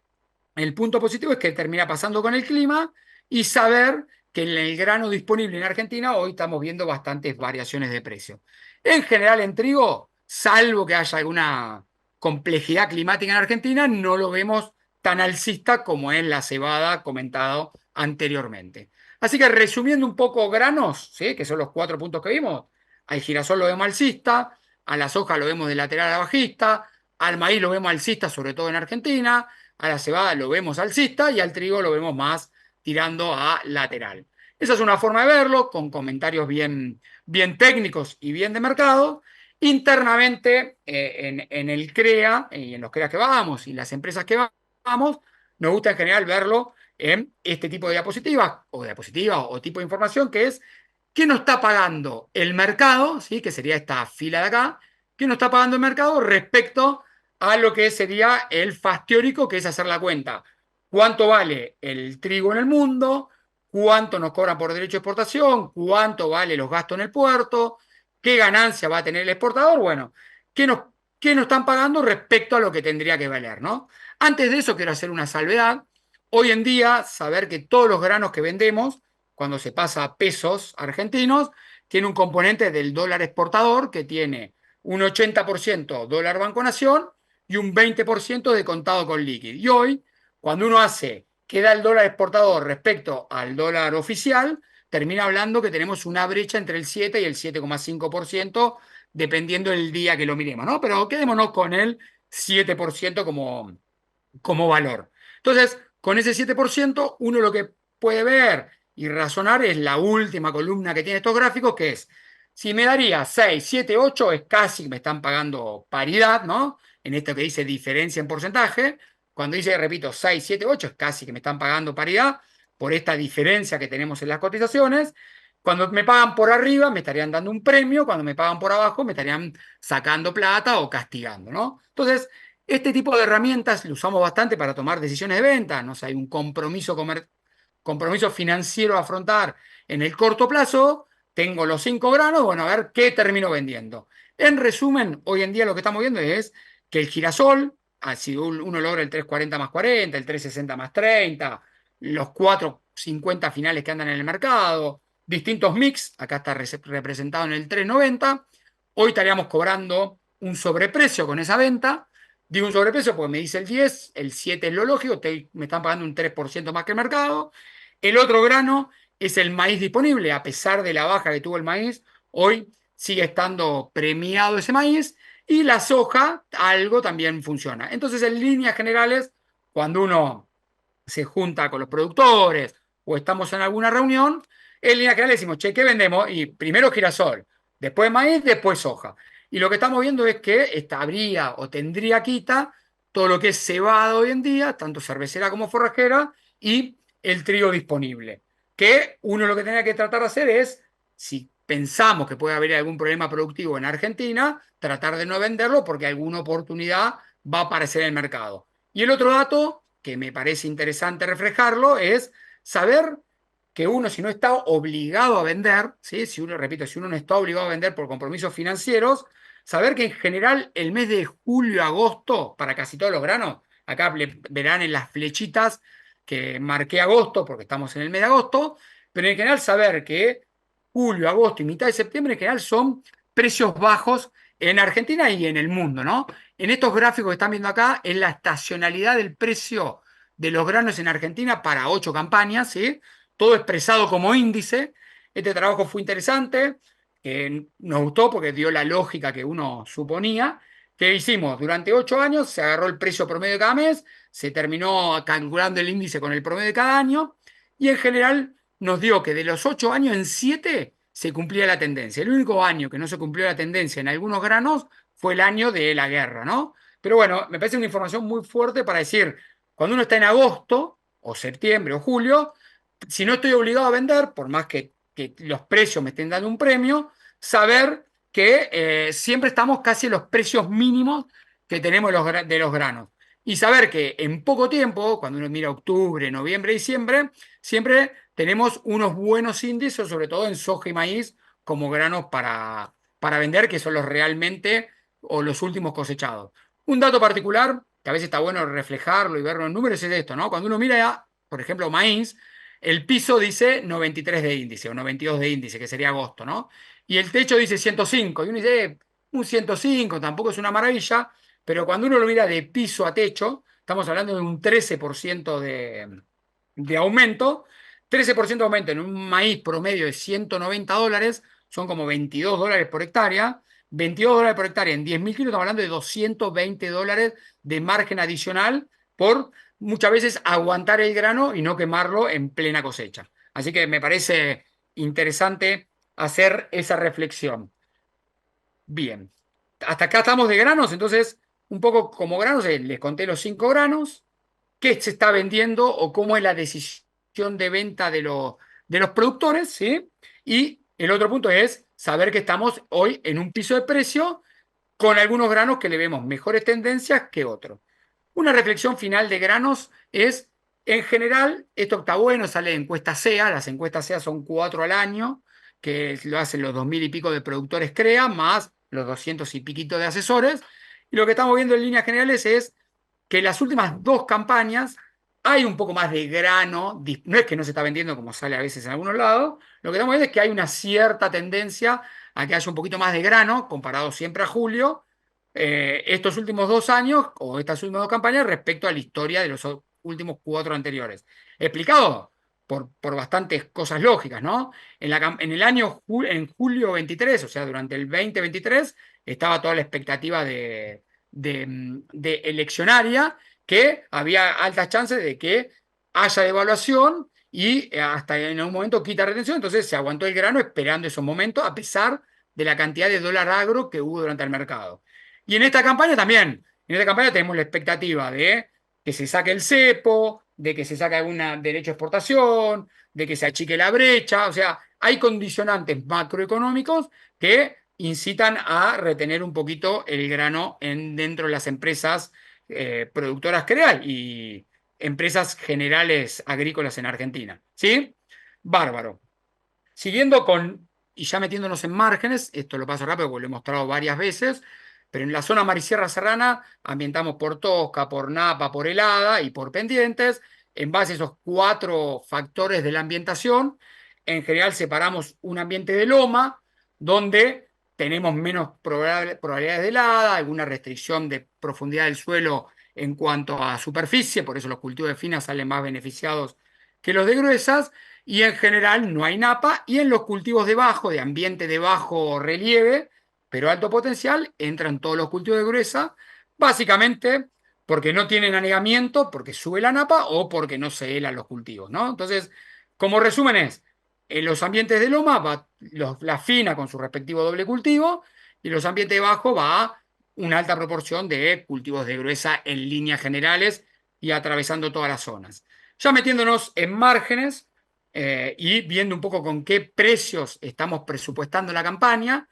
S2: el punto positivo es que termina pasando con el clima y saber que en el grano disponible en Argentina hoy estamos viendo bastantes variaciones de precio. En general en trigo, salvo que haya alguna complejidad climática en Argentina, no lo vemos tan alcista como es la cebada comentado anteriormente. Así que resumiendo un poco granos, ¿sí? Que son los 4 puntos que vimos, al girasol lo vemos alcista, a la soja lo vemos de lateral a bajista, al maíz lo vemos alcista, sobre todo en Argentina, a la cebada lo vemos alcista y al trigo lo vemos más tirando a lateral. Esa es una forma de verlo, con comentarios bien técnicos y bien de mercado. Internamente, en el CREA y en los CREA que vamos y las empresas que vamos, nos gusta en general verlo en este tipo de diapositivas o tipo de información que es qué nos está pagando el mercado, ¿sí? Que sería esta fila de acá, qué nos está pagando el mercado respecto a lo que sería el fast teórico, que es hacer la cuenta. ¿Cuánto vale el trigo en el mundo? ¿Cuánto nos cobran por derecho de exportación? ¿Cuánto vale los gastos en el puerto? ¿Qué ganancia va a tener el exportador? Bueno, ¿qué nos, qué nos están pagando respecto a lo que tendría que valer, ¿no? Antes de eso quiero hacer una salvedad. Hoy en día, saber que todos los granos que vendemos, cuando se pasa a pesos argentinos, tiene un componente del dólar exportador que tiene un 80% dólar Banco Nación y un 20% de contado con líquido. Y hoy, cuando uno hace, queda el dólar exportador respecto al dólar oficial, termina hablando que tenemos una brecha entre el 7 y el 7,5%, dependiendo del día que lo miremos, ¿no? Pero quedémonos con el 7% como valor. Entonces, con ese 7%, uno lo que puede ver y razonar es la última columna que tiene estos gráficos, que es, si me daría 6, 7, 8, es casi que me están pagando paridad, ¿no? En esto que dice diferencia en porcentaje. Cuando dice, repito, 6, 7, 8, es casi que me están pagando paridad por esta diferencia que tenemos en las cotizaciones. Cuando me pagan por arriba, me estarían dando un premio. Cuando me pagan por abajo, me estarían sacando plata o castigando, ¿no? Entonces, este tipo de herramientas lo usamos bastante para tomar decisiones de venta. No sé, hay un compromiso financiero a afrontar en el corto plazo. Tengo los 5 granos, bueno, a ver qué termino vendiendo. En resumen, hoy en día lo que estamos viendo es que el girasol, si uno logra el 340 más 40, el 360 más 30, los 450 finales que andan en el mercado, distintos mix, acá está representado en el 390, hoy estaríamos cobrando un sobreprecio con esa venta. Digo un sobreprecio porque me dice el 10, el 7 es lo lógico, me están pagando un 3% más que el mercado. El otro grano es el maíz disponible, a pesar de la baja que tuvo el maíz, hoy sigue estando premiado ese maíz y la soja, algo también funciona. Entonces, en líneas generales, cuando uno se junta con los productores o estamos en alguna reunión, en líneas generales decimos, che, ¿qué vendemos? Y primero girasol, después maíz, después soja. Y lo que estamos viendo es que habría o tendría quita todo lo que es cebada hoy en día, tanto cervecera como forrajera, y el trigo disponible. Que uno lo que tenía que tratar de hacer es, si pensamos que puede haber algún problema productivo en Argentina, tratar de no venderlo porque alguna oportunidad va a aparecer en el mercado. Y el otro dato que me parece interesante reflejarlo es saber que uno, si no está obligado a vender, ¿sí? Si uno, repito, si uno no está obligado a vender por compromisos financieros, saber que en general el mes de julio, agosto, para casi todos los granos, acá verán en las flechitas que marqué agosto, porque estamos en el mes de agosto, pero en general saber que julio, agosto y mitad de septiembre en general son precios bajos en Argentina y en el mundo, ¿no? En estos gráficos que están viendo acá es la estacionalidad del precio de los granos en Argentina para 8 campañas, ¿sí? Todo expresado como índice. Este trabajo fue interesante, nos gustó porque dio la lógica que uno suponía. ¿Qué hicimos? Durante 8 años se agarró el precio promedio de cada mes, se terminó calculando el índice con el promedio de cada año y en general nos dio que de los 8 años en 7 se cumplía la tendencia. El único año que no se cumplió la tendencia en algunos granos fue el año de la guerra, ¿no? Pero bueno, me parece una información muy fuerte para decir, cuando uno está en agosto o septiembre o julio, si no estoy obligado a vender, por más que los precios me estén dando un premio, saber que siempre estamos casi en los precios mínimos que tenemos de los granos. Y saber que en poco tiempo, cuando uno mira octubre, noviembre, diciembre, siempre tenemos unos buenos índices, sobre todo en soja y maíz, como granos para vender, que son los realmente o los últimos cosechados. Un dato particular, que a veces está bueno reflejarlo y verlo en números, es esto, ¿no? Cuando uno mira, por ejemplo, maíz, el piso dice 93 de índice o 92 de índice, que sería agosto, ¿no? Y el techo dice 105. Y uno dice, un 105 tampoco es una maravilla, pero cuando uno lo mira de piso a techo, estamos hablando de un 13% de aumento. 13% de aumento en un maíz promedio de $190, son como $22 por hectárea. $22 por hectárea en 10.000 kilos, estamos hablando de $220 de margen adicional por muchas veces aguantar el grano y no quemarlo en plena cosecha. Así que me parece interesante hacer esa reflexión. Bien, hasta acá estamos de granos, entonces un poco como granos, les conté los 5 granos, qué se está vendiendo o cómo es la decisión de venta de los productores, ¿sí? Y el otro punto es saber que estamos hoy en un piso de precio con algunos granos que le vemos mejores tendencias que otros. Una reflexión final de granos es, en general, esto está bueno, sale de encuestas SEA, las encuestas SEA son 4 al año, que lo hacen los 2000 y pico de productores CREA, más los 200 y piquito de asesores, y lo que estamos viendo en líneas generales es que en las últimas 2 campañas hay un poco más de grano, no es que no se está vendiendo como sale a veces en algunos lados, lo que estamos viendo es que hay una cierta tendencia a que haya un poquito más de grano, comparado siempre a julio, estos últimos 2 años o estas últimas 2 campañas respecto a la historia de los últimos 4 anteriores. Explicado por bastantes cosas lógicas, ¿no? En el año, en julio 23, o sea, durante el 2023, estaba toda la expectativa de eleccionaria, que había altas chances de que haya devaluación y hasta en un momento quita retención, entonces se aguantó el grano esperando esos momentos, a pesar de la cantidad de dólar agro que hubo durante el mercado. Y en esta campaña también, en esta campaña tenemos la expectativa de que se saque el cepo, de que se saque algún derecho a exportación, de que se achique la brecha, o sea, hay condicionantes macroeconómicos que incitan a retener un poquito el grano dentro de las empresas productoras cereal y empresas generales agrícolas en Argentina. ¿Sí? Bárbaro. Siguiendo y ya metiéndonos en márgenes, esto lo paso rápido porque lo he mostrado varias veces, pero en la zona Marisierra Serrana ambientamos por Tosca, por Napa, por Helada y por Pendientes. En base a esos 4 factores de la ambientación, en general separamos un ambiente de loma, donde tenemos menos probabilidades de helada, alguna restricción de profundidad del suelo en cuanto a superficie, por eso los cultivos de finas salen más beneficiados que los de gruesas, y en general no hay napa, y en los cultivos de bajo, de ambiente de bajo relieve, pero alto potencial, entran todos los cultivos de gruesa, básicamente porque no tienen anegamiento, porque sube la napa o porque no se helan los cultivos, ¿no? Entonces, como resumen es, en los ambientes de loma va la fina con su respectivo doble cultivo, y los ambientes de bajo va una alta proporción de cultivos de gruesa en líneas generales y atravesando todas las zonas. Ya metiéndonos en márgenes, y viendo un poco con qué precios estamos presupuestando la campaña.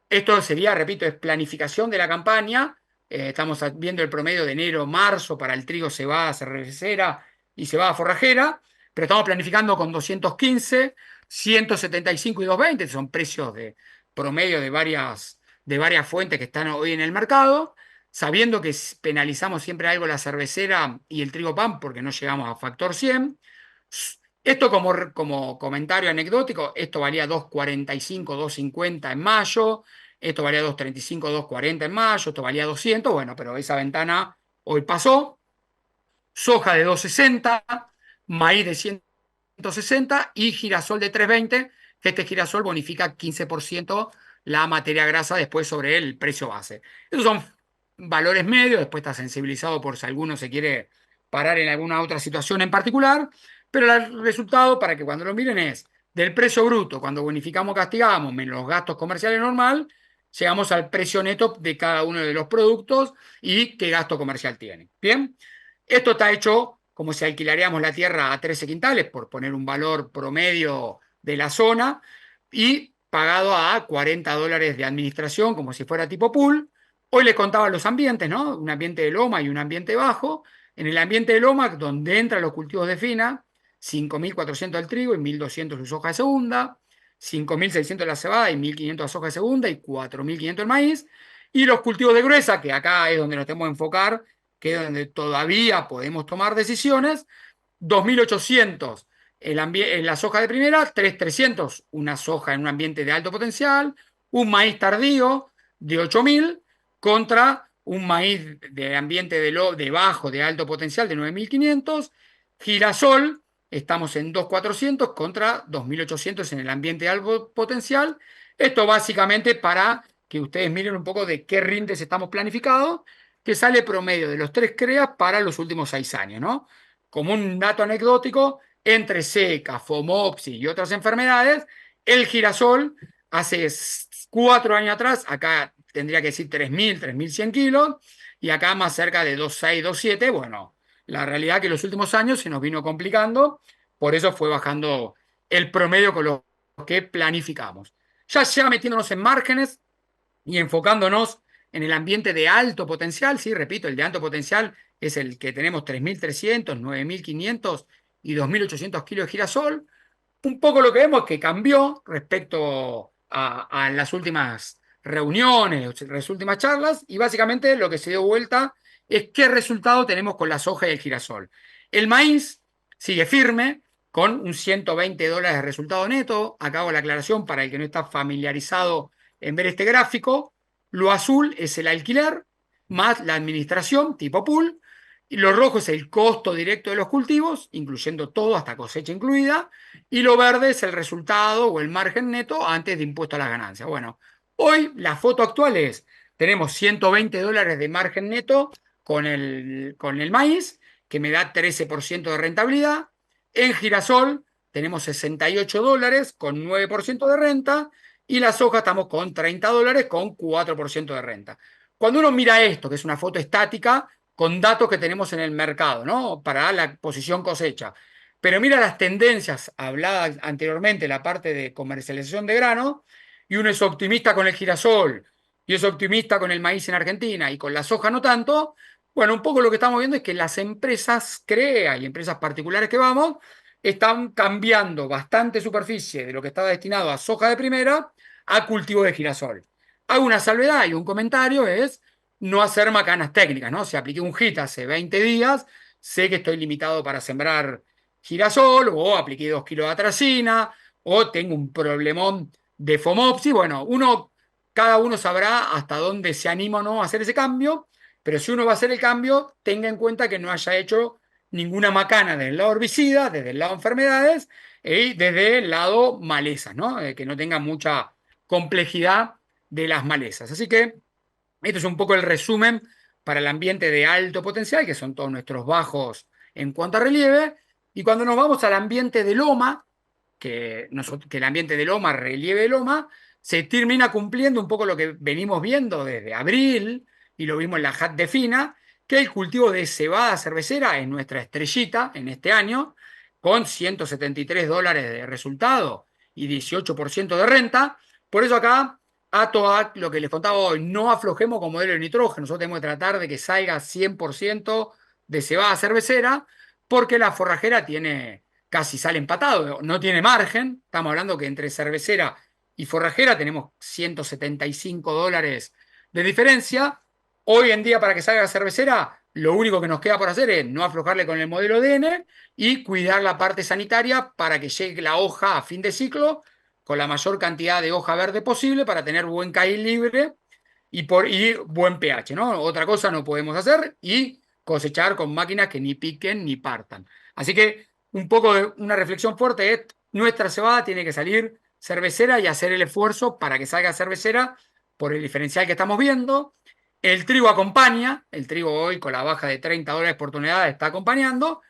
S2: Esto sería, repito, es planificación de la campaña. Estamos viendo el promedio de enero-marzo para el trigo, cebada, cervecera y cebada forrajera, pero estamos planificando con 215, 175 y 220, son precios de promedio de varias fuentes que están hoy en el mercado, sabiendo que penalizamos siempre algo la cervecera y el trigo pan porque no llegamos a factor 100. Esto como comentario anecdótico, esto valía 2.45, 2.50 en mayo, esto valía 2.35, 2.40 en mayo, esto valía 200, bueno, pero esa ventana hoy pasó. Soja de 2.60, maíz de 160 y girasol de 3.20, que este girasol bonifica 15% la materia grasa después sobre el precio base. Esos son valores medios, después está sensibilizado por si alguno se quiere parar en alguna otra situación en particular, pero el resultado para que cuando lo miren es del precio bruto, cuando bonificamos castigamos, menos los gastos comerciales normal, llegamos al precio neto de cada uno de los productos y qué gasto comercial tiene. Bien, esto está hecho como si alquilaríamos la tierra a 13 quintales, por poner un valor promedio de la zona, y pagado a $40 de administración, como si fuera tipo pool. Hoy les contaba los ambientes, ¿no? Un ambiente de loma y un ambiente bajo. En el ambiente de loma, donde entran los cultivos de fina, 5.400 el trigo y 1.200 su soja de segunda, 5.600 la cebada y 1.500 la soja de segunda y 4.500 el maíz. Y los cultivos de gruesa, que acá es donde nos tenemos que enfocar, que es donde todavía podemos tomar decisiones, 2.800 en la soja de primera, 3.300 una soja en un ambiente de alto potencial, un maíz tardío de 8.000 contra un maíz de ambiente de bajo, de alto potencial de 9.500, girasol, estamos en 2.400 contra 2.800 en el ambiente de alto potencial. Esto básicamente para que ustedes miren un poco de qué rindes estamos planificados, que sale promedio de los 3 CREAs para los últimos 6 años, ¿no? Como un dato anecdótico, entre seca, fomopsis y otras enfermedades, el girasol hace 4 años atrás, acá tendría que decir 3.000, 3.100 kilos, y acá más cerca de 2.6, 2.7. Bueno, la realidad es que en los últimos años se nos vino complicando, por eso fue bajando el promedio con lo que planificamos. Ya metiéndonos en márgenes y enfocándonos en el ambiente de alto potencial, sí, repito, el de alto potencial es el que tenemos 3.300, 9.500 y 2.800 kilos de girasol. Un poco lo que vemos es que cambió respecto a las últimas reuniones, las últimas charlas, y básicamente lo que se dio vuelta es qué resultado tenemos con la soja y el girasol. El maíz sigue firme con un $120 de resultado neto. Acá hago la aclaración para el que no está familiarizado en ver este gráfico. Lo azul es el alquiler más la administración tipo pool, y lo rojo es el costo directo de los cultivos, incluyendo todo, hasta cosecha incluida, y lo verde es el resultado o el margen neto antes de impuesto a las ganancias. Bueno, hoy la foto actual es, tenemos $120 de margen neto con el maíz, que me da 13% de rentabilidad. En girasol tenemos $68 con 9% de renta, y la soja estamos con $30 con 4% de renta. Cuando uno mira esto, que es una foto estática, con datos que tenemos en el mercado, ¿no? Para la posición cosecha. Pero mira las tendencias habladas anteriormente, la parte de comercialización de grano, y uno es optimista con el girasol, y es optimista con el maíz en Argentina, y con la soja no tanto. Bueno, un poco lo que estamos viendo es que las empresas CREA y empresas particulares que vamos, están cambiando bastante superficie de lo que estaba destinado a soja de primera a cultivo de girasol. Hago una salvedad y un comentario es no hacer macanas técnicas, ¿no? Si apliqué un HIT hace 20 días, sé que estoy limitado para sembrar girasol, o apliqué 2 kilos de atracina, o tengo un problemón de fomopsis. Bueno, cada uno sabrá hasta dónde se anima o no a hacer ese cambio, pero si uno va a hacer el cambio, tenga en cuenta que no haya hecho ninguna macana desde el lado herbicida, desde el lado enfermedades y desde el lado malezas, ¿no? Que no tenga mucha complejidad de las malezas. Así que esto es un poco el resumen para el ambiente de alto potencial, que son todos nuestros bajos en cuanto a relieve. Y cuando nos vamos al ambiente de loma, que el ambiente de loma, relieve de loma, se termina cumpliendo un poco lo que venimos viendo desde abril, y lo vimos en la JAT de Fina, que el cultivo de cebada cervecera es nuestra estrellita en este año. con $173 de resultado y 18% de renta. Por eso acá, a lo que les contaba hoy, no aflojemos con modelo de nitrógeno. Nosotros tenemos que tratar de que salga 100% de cebada cervecera, porque la forrajera casi sale empatado, no tiene margen. Estamos hablando que entre cervecera y forrajera tenemos $175 de diferencia. Hoy en día, para que salga cervecera, lo único que nos queda por hacer es no aflojarle con el modelo DN y cuidar la parte sanitaria para que llegue la hoja a fin de ciclo con la mayor cantidad de hoja verde posible para tener buen caín libre y buen pH, ¿no? Otra cosa no podemos hacer y cosechar con máquinas que ni piquen ni partan. Así que un poco de una reflexión fuerte es: nuestra cebada tiene que salir cervecera y hacer el esfuerzo para que salga cervecera por el diferencial que estamos viendo. El trigo acompaña, el trigo hoy con la baja de $30 por tonelada está acompañando.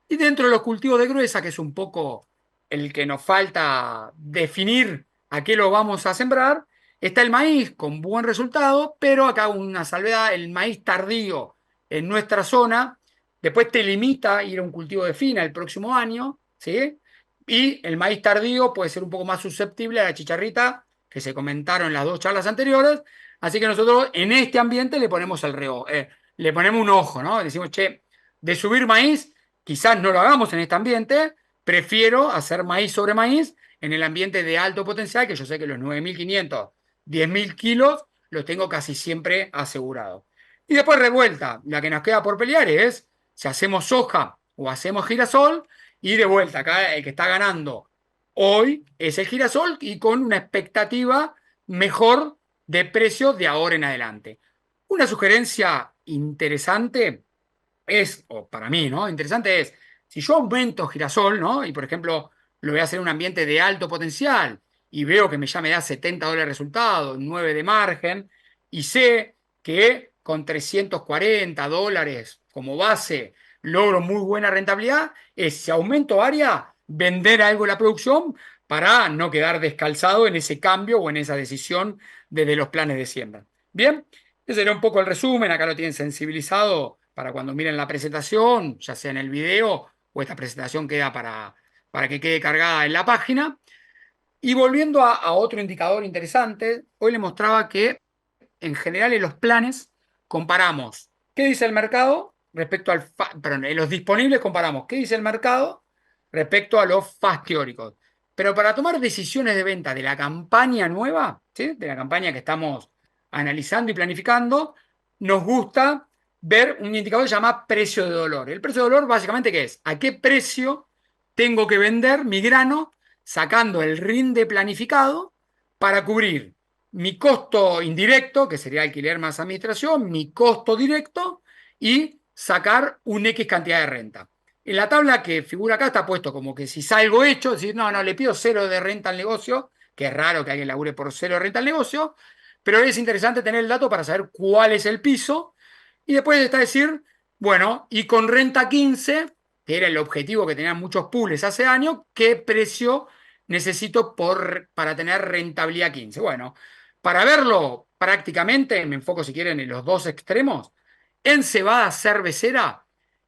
S2: Y dentro de los cultivos de gruesa, que es un poco el que nos falta definir a qué lo vamos a sembrar, está el maíz con buen resultado, pero acá una salvedad: el maíz tardío en nuestra zona después te limita a ir a un cultivo de fina el próximo año, ¿sí? Y el maíz tardío puede ser un poco más susceptible a la chicharrita que se comentaron en las dos charlas anteriores. Así que nosotros en este ambiente le ponemos le ponemos un ojo, ¿no? Decimos, che, de subir maíz, quizás no lo hagamos en este ambiente, prefiero hacer maíz sobre maíz en el ambiente de alto potencial, que yo sé que los 9.500, 10.000 kilos, los tengo casi siempre asegurados. Y después revuelta, la que nos queda por pelear es si hacemos soja o hacemos girasol, y de vuelta, acá el que está ganando hoy es el girasol y con una expectativa mejor de precio de ahora en adelante. Una sugerencia interesante es, o para mí, ¿no? Interesante es, si yo aumento girasol, ¿no? Y por ejemplo, lo voy a hacer en un ambiente de alto potencial y veo que ya me da $70 resultado, 9 de margen, y sé que con $340 como base logro muy buena rentabilidad, es, si aumento área, vender algo de la producción para no quedar descalzado en ese cambio o en esa decisión desde los planes de siembra. Bien, ese era un poco el resumen. Acá lo tienen sensibilizado para cuando miren la presentación, ya sea en el video o esta presentación queda para que quede cargada en la página. Y volviendo a otro indicador interesante, hoy le mostraba que en general en los planes comparamos qué dice el mercado respecto perdón, en los disponibles comparamos qué dice el mercado respecto a los fast teóricos. Pero para tomar decisiones de venta de la campaña nueva, ¿sí? De la campaña que estamos analizando y planificando, nos gusta ver un indicador que se llama precio de dolor. El precio de dolor básicamente, ¿qué es? ¿A qué precio tengo que vender mi grano sacando el rinde planificado para cubrir mi costo indirecto, que sería alquiler más administración, mi costo directo, y sacar un X cantidad de renta? En la tabla que figura acá está puesto como que si salgo hecho, decir, no, no, le pido cero de renta al negocio, que es raro que alguien labure por cero de renta al negocio, pero es interesante tener el dato para saber cuál es el piso. Y después está decir, bueno, y con renta 15, que era el objetivo que tenían muchos pools hace años, ¿qué precio necesito para tener rentabilidad 15? Bueno, para verlo prácticamente, me enfoco si quieren en los dos extremos. En cebada cervecera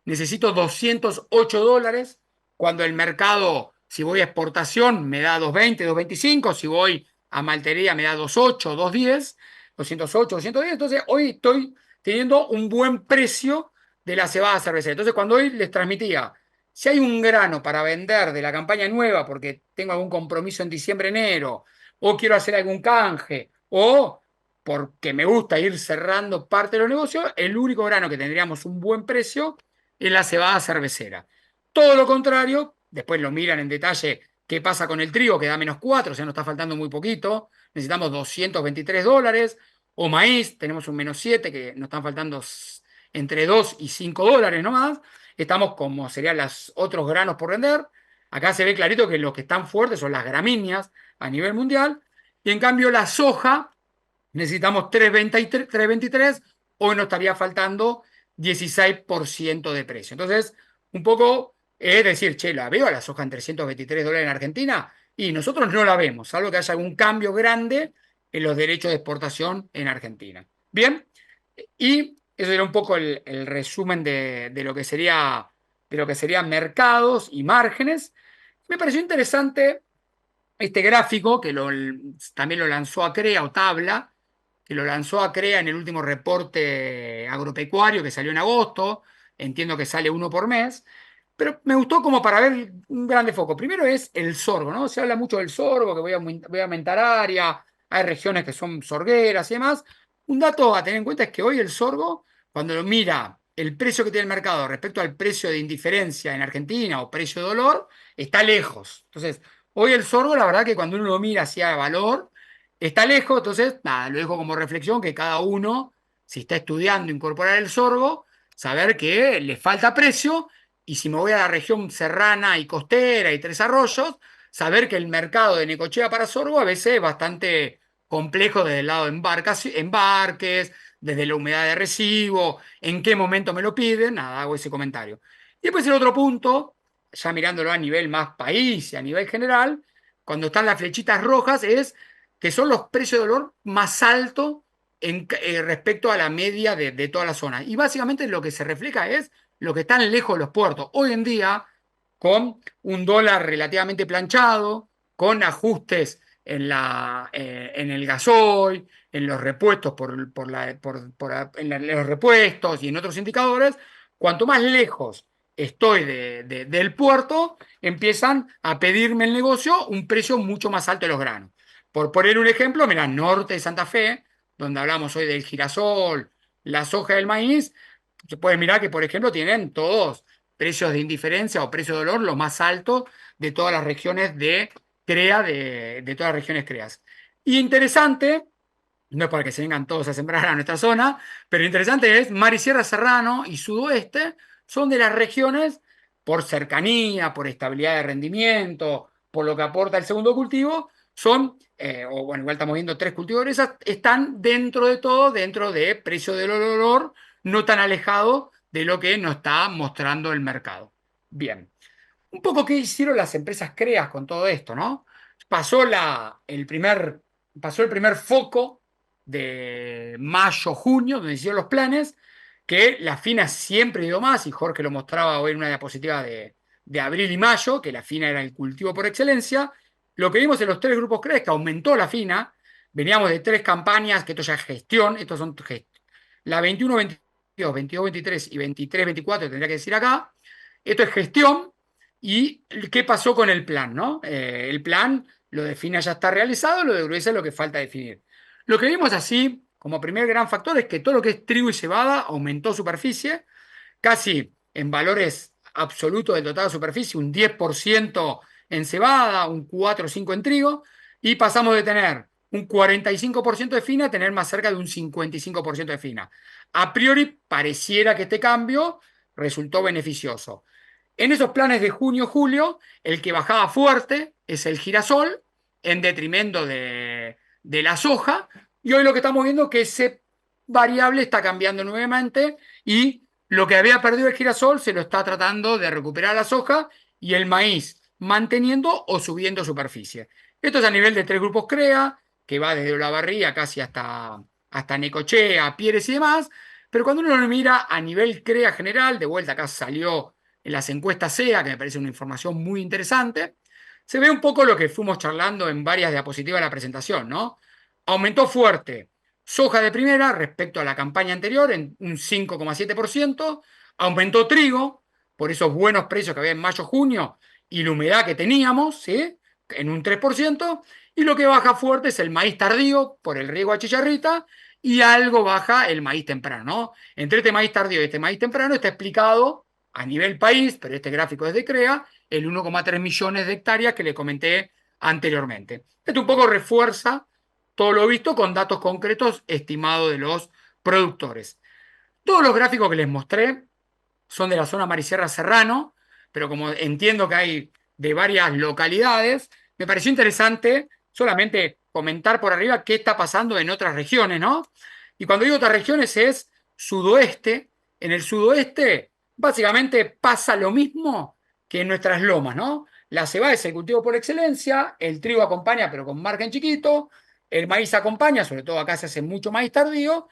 S2: necesito $208, cuando el mercado, si voy a exportación, me da 220, 225, si voy a maltería me da 28, 210, 208, 210. Entonces hoy estoy teniendo un buen precio de la cebada cervecera. Entonces cuando hoy les transmitía, si hay un grano para vender de la campaña nueva porque tengo algún compromiso en diciembre, enero, o quiero hacer algún canje, o porque me gusta ir cerrando parte de los negocios, el único grano que tendríamos un buen precio es la cebada cervecera. Todo lo contrario, después lo miran en detalle qué pasa con el trigo, que da -4, o sea, nos está faltando muy poquito, necesitamos $223, o maíz, tenemos un -7, que nos están faltando entre $2 y $5 nomás. Estamos como serían los otros granos por vender. Acá se ve clarito que los que están fuertes son las gramíneas a nivel mundial, y en cambio la soja necesitamos 323, hoy nos estaría faltando 16% de precio. Entonces, un poco es decir, che, la veo a la soja en $323 en Argentina, y nosotros no la vemos, salvo que haya algún cambio grande en los derechos de exportación en Argentina. Bien, y eso era un poco el resumen de lo que sería de lo que serían mercados y márgenes. Me pareció interesante este gráfico también lo lanzó Acrea o Tabla, que lo lanzó Acrea en el último reporte agropecuario que salió en agosto. Entiendo que sale uno por mes. Pero me gustó como para ver un grande foco. Primero es el sorgo, ¿no? Se habla mucho del sorgo, que voy a aumentar área, hay regiones que son sorgueras y demás. Un dato a tener en cuenta es que hoy el sorgo, cuando lo mira el precio que tiene el mercado respecto al precio de indiferencia en Argentina o precio de dolor, está lejos. Entonces, hoy el sorgo, la verdad que cuando uno lo mira hacia valor, está lejos. Entonces, nada, lo dejo como reflexión que cada uno, si está estudiando incorporar el sorgo, saber que le falta precio y si me voy a la región serrana y costera y Tres Arroyos, saber que el mercado de Necochea para sorgo a veces es bastante complejo desde el lado de embarques, desde la humedad de recibo, en qué momento me lo piden, nada, hago ese comentario. Y después el otro punto, ya mirándolo a nivel más país y a nivel general, cuando están las flechitas rojas, es que son los precios de dolor más altos respecto a la media de toda la zona. Y básicamente lo que se refleja es lo que están lejos de los puertos. Hoy en día, con un dólar relativamente planchado, con ajustes en el gasoil, en los repuestos, en los repuestos y en otros indicadores, cuanto más lejos estoy del puerto, empiezan a pedirme el negocio un precio mucho más alto de los granos. Por poner un ejemplo, mira, norte de Santa Fe, donde hablamos hoy del girasol, la soja y el maíz, se puede mirar que, por ejemplo, tienen todos precios de indiferencia o precio de dolor los más altos de todas las regiones de CREA, de todas las regiones CREAS. Y interesante, no es para que se vengan todos a sembrar a nuestra zona, pero interesante es Mar y Sierra Serrano y Sudoeste son de las regiones por cercanía, por estabilidad de rendimiento, por lo que aporta el segundo cultivo, o bueno, igual estamos viendo tres cultivos de esas, están dentro de todo, dentro de precio del olor, no tan alejado de lo que nos está mostrando el mercado. Bien, un poco qué hicieron las empresas CREAS con todo esto, ¿no? Pasó, pasó el primer foco de mayo, junio, donde hicieron los planes, que la FINA siempre dio más, y Jorge lo mostraba hoy en una diapositiva de abril y mayo, que la FINA era el cultivo por excelencia. Lo que vimos en los tres grupos CREAS es que aumentó la FINA, veníamos de tres campañas, que esto ya es gestión, estos son la 21-22, 22-23 y 23-24, tendría que decir acá, esto es gestión. ¿Y qué pasó con el plan, no? El plan, lo de FINA ya está realizado, lo de Gruesa es lo que falta definir. Lo que vimos así, como primer gran factor, es que todo lo que es trigo y cebada aumentó superficie, casi en valores absolutos del total de superficie, un 10% en cebada, un 4 o 5 en trigo, y pasamos de tener un 45% de fina a tener más cerca de un 55% de fina. A priori, pareciera que este cambio resultó beneficioso. En esos planes de junio-julio, el que bajaba fuerte es el girasol, en detrimento de la soja, y hoy lo que estamos viendo es que ese variable está cambiando nuevamente y lo que había perdido el girasol se lo está tratando de recuperar la soja y el maíz manteniendo o subiendo superficie. Esto es a nivel de tres grupos CREA, que va desde Olavarría casi hasta Necochea, Pieres y demás, pero cuando uno lo mira a nivel CREA general, de vuelta acá salió en las encuestas SEA, que me parece una información muy interesante, se ve un poco lo que fuimos charlando en varias diapositivas de la presentación, ¿no? Aumentó fuerte soja de primera respecto a la campaña anterior en un 5,7%, aumentó trigo por esos buenos precios que había en mayo-junio y la humedad que teníamos, ¿sí? En un 3%, y lo que baja fuerte es el maíz tardío por el riego a chicharrita y algo baja el maíz temprano, ¿no? Entre este maíz tardío y este maíz temprano está explicado a nivel país, pero este gráfico es de CREA, el 1,3 millones de hectáreas que le comenté anteriormente. Esto un poco refuerza todo lo visto con datos concretos estimados de los productores. Todos los gráficos que les mostré son de la zona Mar y Sierra Serrano, pero como entiendo que hay de varias localidades, me pareció interesante solamente comentar por arriba qué está pasando en otras regiones, ¿no? Y cuando digo otras regiones es sudoeste. En el sudoeste básicamente pasa lo mismo que en nuestras lomas, ¿no? La cebada es el cultivo por excelencia, el trigo acompaña pero con margen chiquito, el maíz acompaña, sobre todo acá se hace mucho maíz tardío,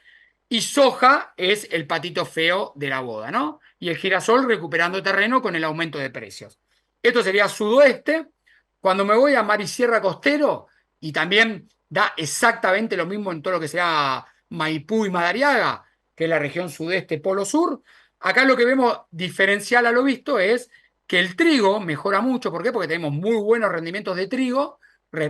S2: y soja es el patito feo de la boda, ¿no? y el girasol recuperando terreno con el aumento de precios. Esto sería sudoeste. Cuando me voy a Mar y Sierra Costero, y también da exactamente lo mismo en todo lo que sea Maipú y Madariaga, que es la región sudeste polo sur, acá lo que vemos diferencial a lo visto es que el trigo mejora mucho. ¿Por qué? Porque tenemos muy buenos rendimientos de trigo,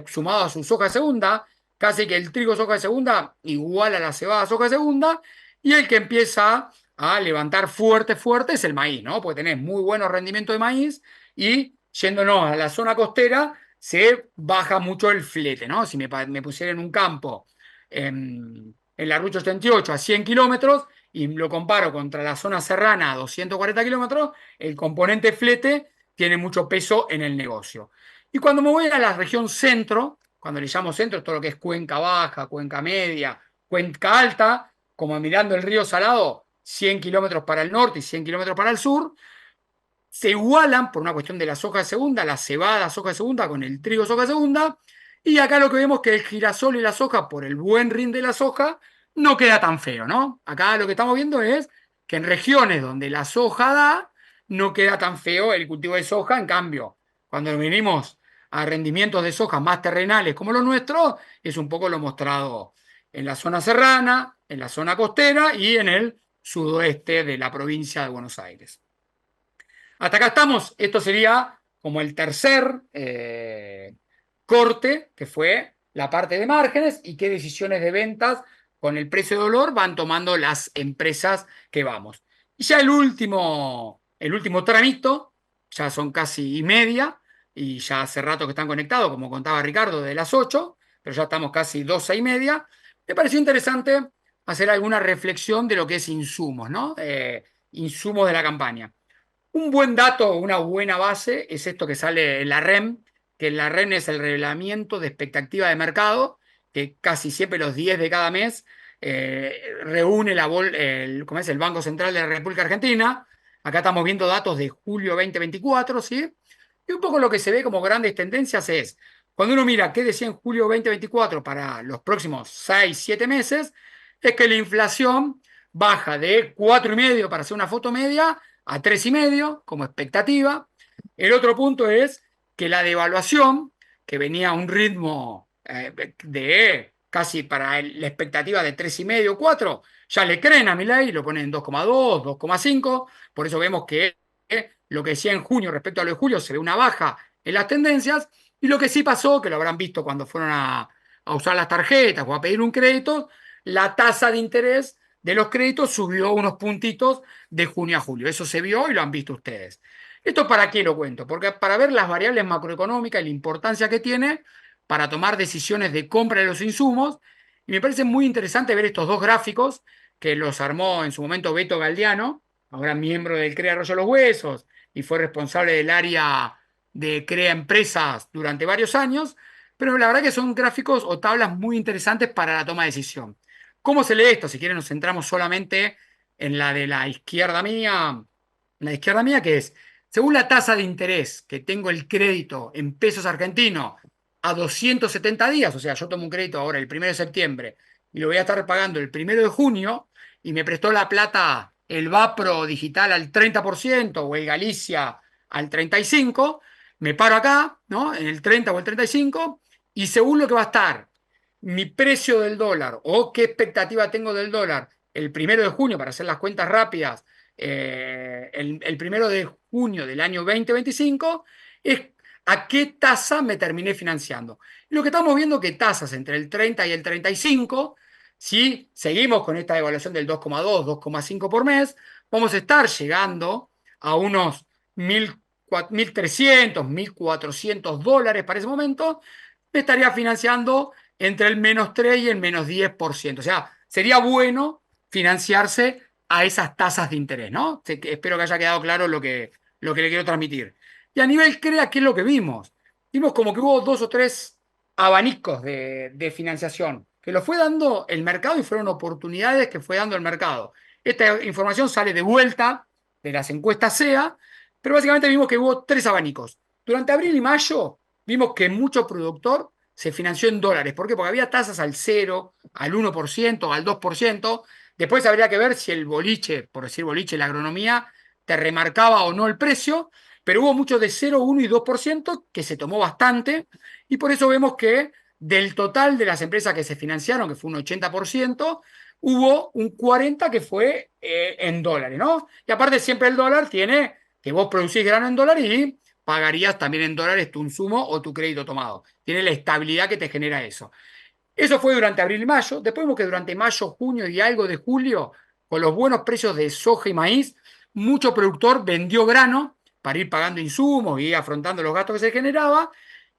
S2: sumado a su soja segunda, casi que el trigo soja segunda igual a la cebada soja segunda, y el que empieza a levantar fuerte, fuerte es el maíz, ¿no? Porque tenés muy buenos rendimientos de maíz y yéndonos a la zona costera se baja mucho el flete, ¿no? Si me pusiera en un campo en la Ruta 88 a 100 kilómetros y lo comparo contra la zona serrana a 240 kilómetros, el componente flete tiene mucho peso en el negocio. Y cuando me voy a la región centro, cuando le llamo centro, todo lo que es Cuenca Baja, Cuenca Media, Cuenca Alta, como mirando el río Salado, 100 kilómetros para el norte y 100 kilómetros para el sur, se igualan por una cuestión de la soja de segunda, la cebada soja de segunda con el trigo soja de segunda, y acá lo que vemos es que el girasol y la soja, por el buen rin de la soja, no queda tan feo, ¿no? Acá lo que estamos viendo es que en regiones donde la soja da, no queda tan feo el cultivo de soja. En cambio, cuando venimos a rendimientos de soja más terrenales como los nuestros, es un poco lo mostrado en la zona serrana, en la zona costera y en el sudoeste de la provincia de Buenos Aires. Hasta acá estamos. Esto sería como el tercer corte, que fue la parte de márgenes y qué decisiones de ventas con el precio de dolor van tomando las empresas que vamos. Y ya el último tramito, ya son casi y media, y ya hace rato que están conectados, como contaba Ricardo, de las 8, pero ya estamos casi 12 y media. Me pareció interesante hacer alguna reflexión de lo que es insumos, ¿no? Insumos de la campaña. Un buen dato, una buena base, es esto que sale en la REM, que la REM es el revelamiento de expectativa de mercado, que casi siempre los 10 de cada mes reúne ¿cómo es? El Banco Central de la República Argentina. Acá estamos viendo datos de julio 2024, ¿sí? Y un poco lo que se ve como grandes tendencias es, cuando uno mira qué decía en julio 2024 para los próximos 6, 7 meses, es que la inflación baja de 4,5 para hacer una foto media a 3,5 como expectativa. El otro punto es que la devaluación, que venía a un ritmo de casi para la expectativa de 3,5, 4, ya le creen a Milei, lo ponen en 2,2, 2,5. Por eso vemos que lo que decía en junio respecto a lo de julio se ve una baja en las tendencias. Y lo que sí pasó, que lo habrán visto cuando fueron a usar las tarjetas o a pedir un crédito, la tasa de interés de los créditos subió unos puntitos de junio a julio. Eso se vio y lo han visto ustedes. ¿Esto para qué lo cuento? Porque para ver las variables macroeconómicas y la importancia que tiene para tomar decisiones de compra de los insumos. Y me parece muy interesante ver estos dos gráficos que los armó en su momento Beto Galdiano, ahora miembro del CREA Arroyo Los Huesos y fue responsable del área de CREA Empresas durante varios años. Pero la verdad que son gráficos o tablas muy interesantes para la toma de decisión. ¿Cómo se lee esto? Si quieren nos centramos solamente en la de la izquierda mía, que es, según la tasa de interés que tengo el crédito en pesos argentinos a 270 días, o sea, yo tomo un crédito ahora el 1 de septiembre y lo voy a estar pagando el 1 de junio y me prestó la plata el Vapro Digital al 30% o el Galicia al 35%, me paro acá, ¿no? En el 30 o el 35%, y según lo que va a estar mi precio del dólar o qué expectativa tengo del dólar el 1 de junio, para hacer las cuentas rápidas, el 1 de junio del año 2025, es a qué tasa me terminé financiando. Y lo que estamos viendo es que tasas entre el 30 y el 35, si seguimos con esta devaluación del 2,2, 2,5 por mes, vamos a estar llegando a unos 1.300, $1.400 para ese momento. Me estaría financiando entre el -3 y el -10%. O sea, sería bueno financiarse a esas tasas de interés, ¿no? Espero que haya quedado claro lo que le quiero transmitir. Y a nivel CREA, ¿qué es lo que vimos? Vimos como que hubo 2 o 3 abanicos de financiación que lo fue dando el mercado y fueron oportunidades que fue dando el mercado. Esta información sale de vuelta de las encuestas SEA, pero básicamente vimos que hubo 3 abanicos. Durante abril y mayo vimos que mucho productor se financió en dólares. ¿Por qué? Porque había tasas al 0, al 1%, al 2%. Después habría que ver si el boliche, por decir boliche, la agronomía, te remarcaba o no el precio, pero hubo mucho de 0, 1 y 2% que se tomó bastante, y por eso vemos que del total de las empresas que se financiaron, que fue un 80%, hubo un 40% que fue en dólares, ¿no? Y aparte siempre el dólar tiene que vos producís grano en dólares y pagarías también en dólares tu insumo o tu crédito tomado. Tiene la estabilidad que te genera eso. Eso fue durante abril y mayo. Después vemos que durante mayo, junio y algo de julio, con los buenos precios de soja y maíz, mucho productor vendió grano para ir pagando insumos y afrontando los gastos que se generaba.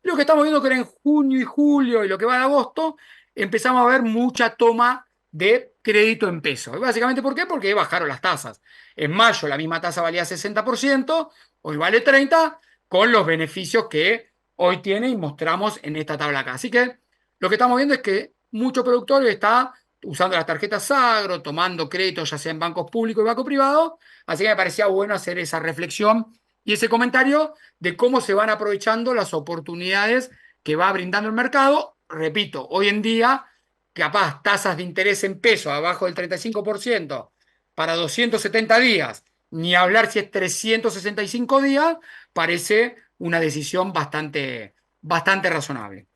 S2: Lo que estamos viendo que era en junio y julio y lo que va de agosto, empezamos a ver mucha toma de crédito en pesos. ¿Y básicamente por qué? Porque bajaron las tasas. En mayo la misma tasa valía 60%, hoy vale 30%, con los beneficios que hoy tiene y mostramos en esta tabla acá. Así que lo que estamos viendo es que mucho productor está usando las tarjetas Agro, tomando créditos ya sea en bancos públicos y bancos privados, así que me parecía bueno hacer esa reflexión y ese comentario de cómo se van aprovechando las oportunidades que va brindando el mercado. Repito, hoy en día, capaz tasas de interés en pesos abajo del 35% para 270 días, ni hablar si es 365 días, parece una decisión bastante razonable.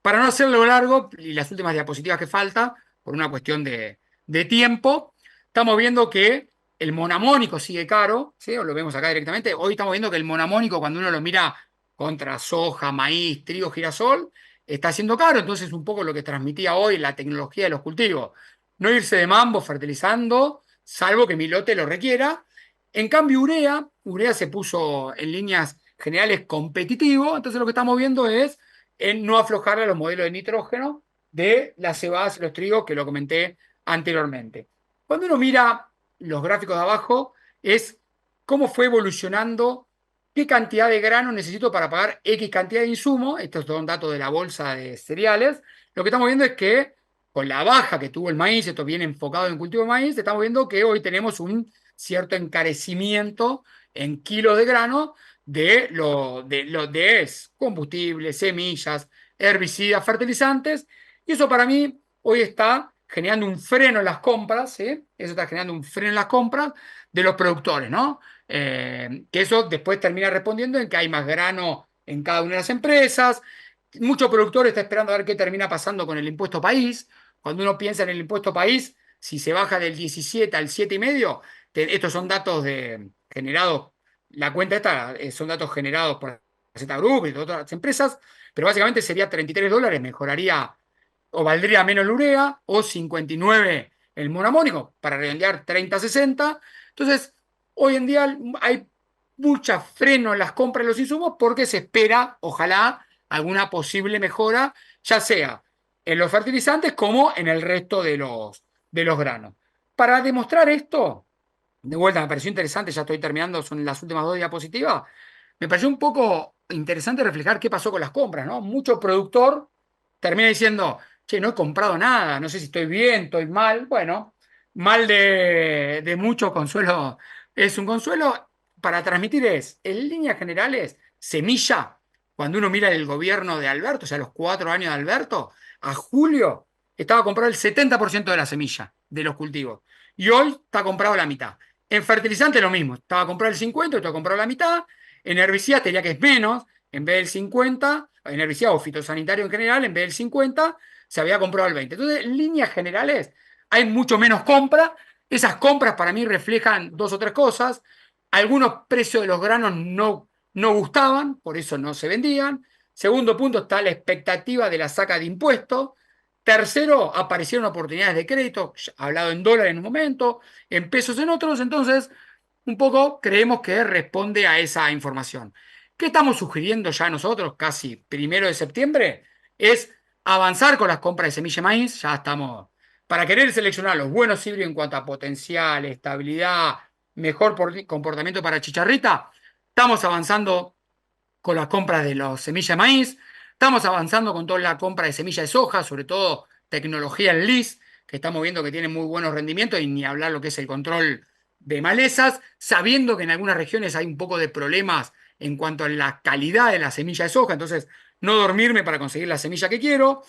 S2: Para no hacerlo largo, y las últimas diapositivas que falta, por una cuestión de tiempo, estamos viendo que el monamónico sigue caro, ¿sí? Lo vemos acá directamente. Hoy estamos viendo que el monamónico, cuando uno lo mira contra soja, maíz, trigo, girasol, está siendo caro. Entonces, un poco lo que transmitía hoy la tecnología de los cultivos. No irse de mambo fertilizando, salvo que mi lote lo requiera. En cambio, urea se puso en líneas generales competitivo. Entonces, lo que estamos viendo es en no aflojar a los modelos de nitrógeno de las cebadas y los trigos que lo comenté anteriormente. Cuando uno mira los gráficos de abajo, es cómo fue evolucionando, qué cantidad de grano necesito para pagar X cantidad de insumo. Estos son datos de la bolsa de cereales. Lo que estamos viendo es que con la baja que tuvo el maíz, esto viene enfocado en cultivo de maíz, estamos viendo que hoy tenemos un cierto encarecimiento en kilos de grano de combustibles, semillas, herbicidas, fertilizantes, y eso para mí hoy está generando un freno en las compras, ¿sí? Eso está generando un freno en las compras de los productores, ¿no? Que eso después termina respondiendo en que hay más grano en cada una de las empresas. Muchos productores están esperando a ver qué termina pasando con el impuesto país. Cuando uno piensa en el impuesto país, si se baja del 17 al 7,5, estos son datos generados, la cuenta esta son datos generados por la Z Group y otras empresas, pero básicamente sería $33, mejoraría o valdría menos la urea, o 59 el monamónico, para redondear 30-60. Entonces, hoy en día hay mucha freno en las compras de los insumos porque se espera, ojalá, alguna posible mejora, ya sea en los fertilizantes como en el resto de los granos. Para demostrar esto, de vuelta me pareció interesante, ya estoy terminando, son las últimas dos diapositivas, me pareció un poco interesante reflejar qué pasó con las compras, ¿no? Mucho productor termina diciendo, che, no he comprado nada, no sé si estoy bien, estoy mal. Bueno, mal de mucho consuelo es un consuelo. Para transmitir en líneas generales, semilla, cuando uno mira el gobierno de Alberto, o sea, los 4 años de Alberto, a julio estaba comprado el 70% de la semilla de los cultivos. Y hoy está comprado la mitad. En fertilizante lo mismo, estaba comprado el 50, está comprado la mitad. En herbicidas te diría que es menos, en vez del 50, en herbicidas o fitosanitario en general, en vez del 50, se había comprado el 20. Entonces, en líneas generales, hay mucho menos compra. Esas compras para mí reflejan dos o tres cosas. Algunos precios de los granos no gustaban, por eso no se vendían. Segundo punto, está la expectativa de la saca de impuestos. Tercero, aparecieron oportunidades de crédito, hablado en dólares en un momento, en pesos en otros. Entonces, un poco creemos que responde a esa información. ¿Qué estamos sugiriendo ya nosotros, casi 1 de septiembre? Es avanzar con las compras de semilla de maíz. Ya estamos, para querer seleccionar los buenos híbridos en cuanto a potencial, estabilidad, mejor comportamiento para chicharrita. Estamos avanzando con las compras de los semillas de maíz. Estamos avanzando con toda la compra de semillas de soja, sobre todo tecnología en LIS, que estamos viendo que tiene muy buenos rendimientos, y ni hablar lo que es el control de malezas, sabiendo que en algunas regiones hay un poco de problemas en cuanto a la calidad de la semilla de soja. Entonces, no dormirme para conseguir la semilla que quiero.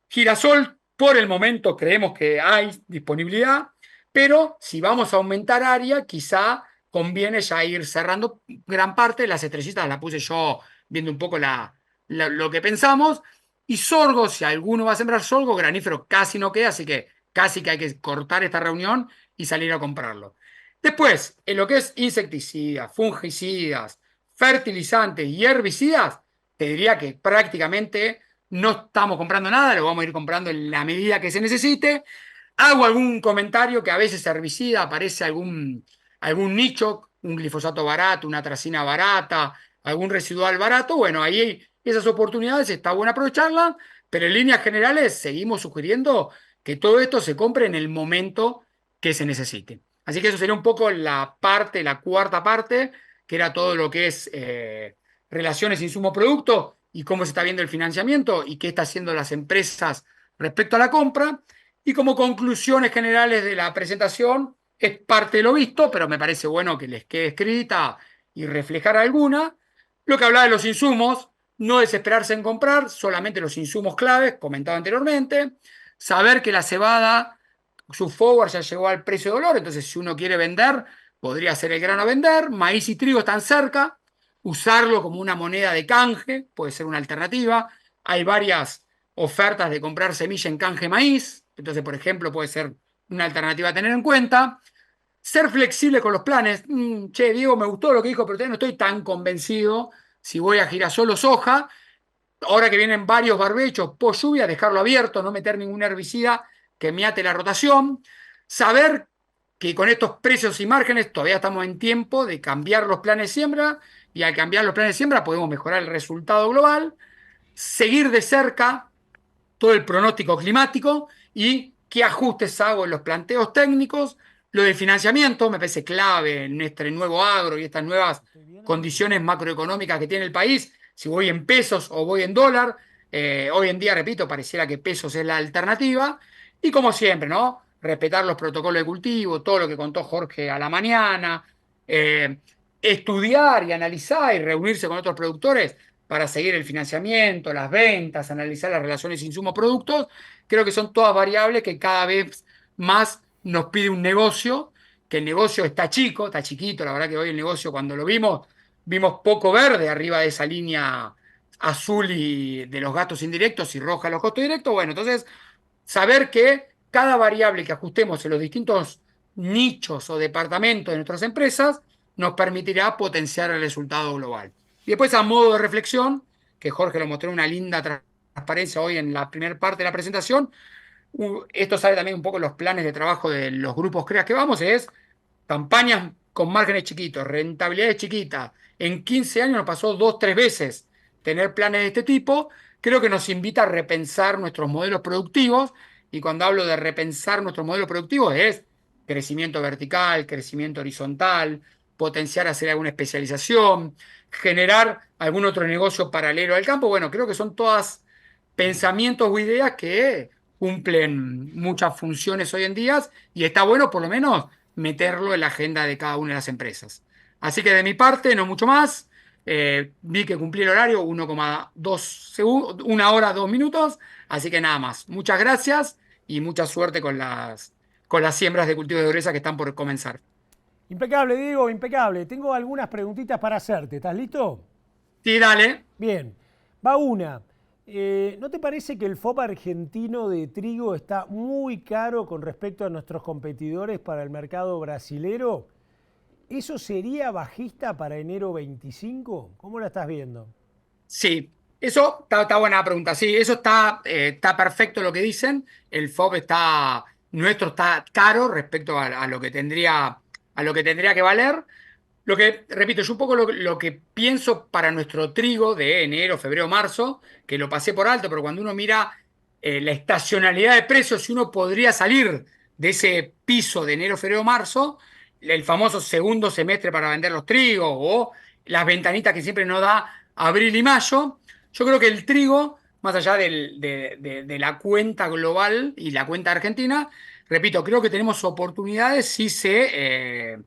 S2: Girasol, por el momento creemos que hay disponibilidad, pero si vamos a aumentar área, quizá conviene ya ir cerrando gran parte. Las estrellitas las puse yo viendo un poco lo que pensamos. Y sorgo, si alguno va a sembrar sorgo, granífero casi no queda, así que casi que hay que cortar esta reunión y salir a comprarlo. Después, en lo que es insecticidas, fungicidas, fertilizantes y herbicidas, te diría que prácticamente no estamos comprando nada, lo vamos a ir comprando en la medida que se necesite. Hago algún comentario que a veces herbicida, aparece algún nicho, un glifosato barato, una atracina barata, algún residual barato. Bueno, ahí esas oportunidades está bueno aprovecharlas, pero en líneas generales seguimos sugiriendo que todo esto se compre en el momento que se necesite. Así que eso sería un poco la cuarta parte, que era todo lo que es relaciones insumo-producto y cómo se está viendo el financiamiento y qué están haciendo las empresas respecto a la compra. Y como conclusiones generales de la presentación, es parte de lo visto, pero me parece bueno que les quede escrita y reflejar alguna. Lo que hablaba de los insumos, no desesperarse en comprar, solamente los insumos claves, comentado anteriormente. Saber que la cebada, su forward ya llegó al precio de dolor, entonces si uno quiere vender, podría ser el grano a vender. Maíz y trigo están cerca, usarlo como una moneda de canje, puede ser una alternativa. Hay varias ofertas de comprar semilla en canje maíz, entonces, por ejemplo, puede ser una alternativa a tener en cuenta. Ser flexible con los planes. Che, Diego, me gustó lo que dijo, pero todavía no estoy tan convencido si voy a girasol o soja. Ahora que vienen varios barbechos post lluvia, dejarlo abierto, no meter ningún herbicida que me ate la rotación. Saber que con estos precios y márgenes todavía estamos en tiempo de cambiar los planes de siembra y al cambiar los planes de siembra podemos mejorar el resultado global. Seguir de cerca todo el pronóstico climático y qué ajustes hago en los planteos técnicos. Lo de financiamiento me parece clave en este nuevo agro y estas nuevas condiciones macroeconómicas que tiene el país. Si voy en pesos o voy en dólar, hoy en día, repito, pareciera que pesos es la alternativa. Y como siempre, ¿no? Respetar los protocolos de cultivo, todo lo que contó Jorge a la mañana, eh, estudiar y analizar y reunirse con otros productores para seguir el financiamiento, las ventas, analizar las relaciones insumo-productos, creo que son todas variables que cada vez más nos pide un negocio, que el negocio está chico, está chiquito, la verdad que hoy el negocio cuando lo vimos poco verde arriba de esa línea azul y de los gastos indirectos y roja los costos directos. Bueno, entonces saber que cada variable que ajustemos en los distintos nichos o departamentos de nuestras empresas nos permitirá potenciar el resultado global. Y después, a modo de reflexión, que Jorge lo mostró en una linda transparencia hoy en la primera parte de la presentación, esto sale también un poco en los planes de trabajo de los grupos CREAS que vamos, es campañas con márgenes chiquitos, rentabilidades chiquitas. En 15 años nos pasó 2, 3 veces tener planes de este tipo. Creo que nos invita a repensar nuestros modelos productivos. Y cuando hablo de repensar nuestros modelos productivos es crecimiento vertical, crecimiento horizontal, potenciar hacer alguna especialización, generar algún otro negocio paralelo al campo. Bueno, creo que son todas pensamientos o ideas que cumplen muchas funciones hoy en día y está bueno por lo menos meterlo en la agenda de cada una de las empresas. Así que de mi parte, no mucho más. Vi que cumplí el horario, 1,2 segundos, 1 hora, 2 minutos. Así que nada más. Muchas gracias y mucha suerte con las siembras de cultivo de dureza que están por comenzar.
S1: Impecable, Diego, impecable. Tengo algunas preguntitas para hacerte. ¿Estás listo?
S2: Sí, dale.
S1: Bien, va una. ¿No te parece que el FOB argentino de trigo está muy caro con respecto a nuestros competidores para el mercado brasilero? ¿Eso sería bajista para enero 25? ¿Cómo la estás viendo?
S2: Sí, eso está buena pregunta. Sí, eso está perfecto lo que dicen. El FOB nuestro está caro respecto a lo que tendría que valer. Lo que, repito, es un poco lo que pienso para nuestro trigo de enero, febrero, marzo, que lo pasé por alto, pero cuando uno mira la estacionalidad de precios, si uno podría salir de ese piso de enero, febrero, marzo, el famoso segundo semestre para vender los trigos o las ventanitas que siempre nos da abril y mayo, yo creo que el trigo, más allá de la cuenta global y la cuenta argentina, repito, creo que tenemos oportunidades si se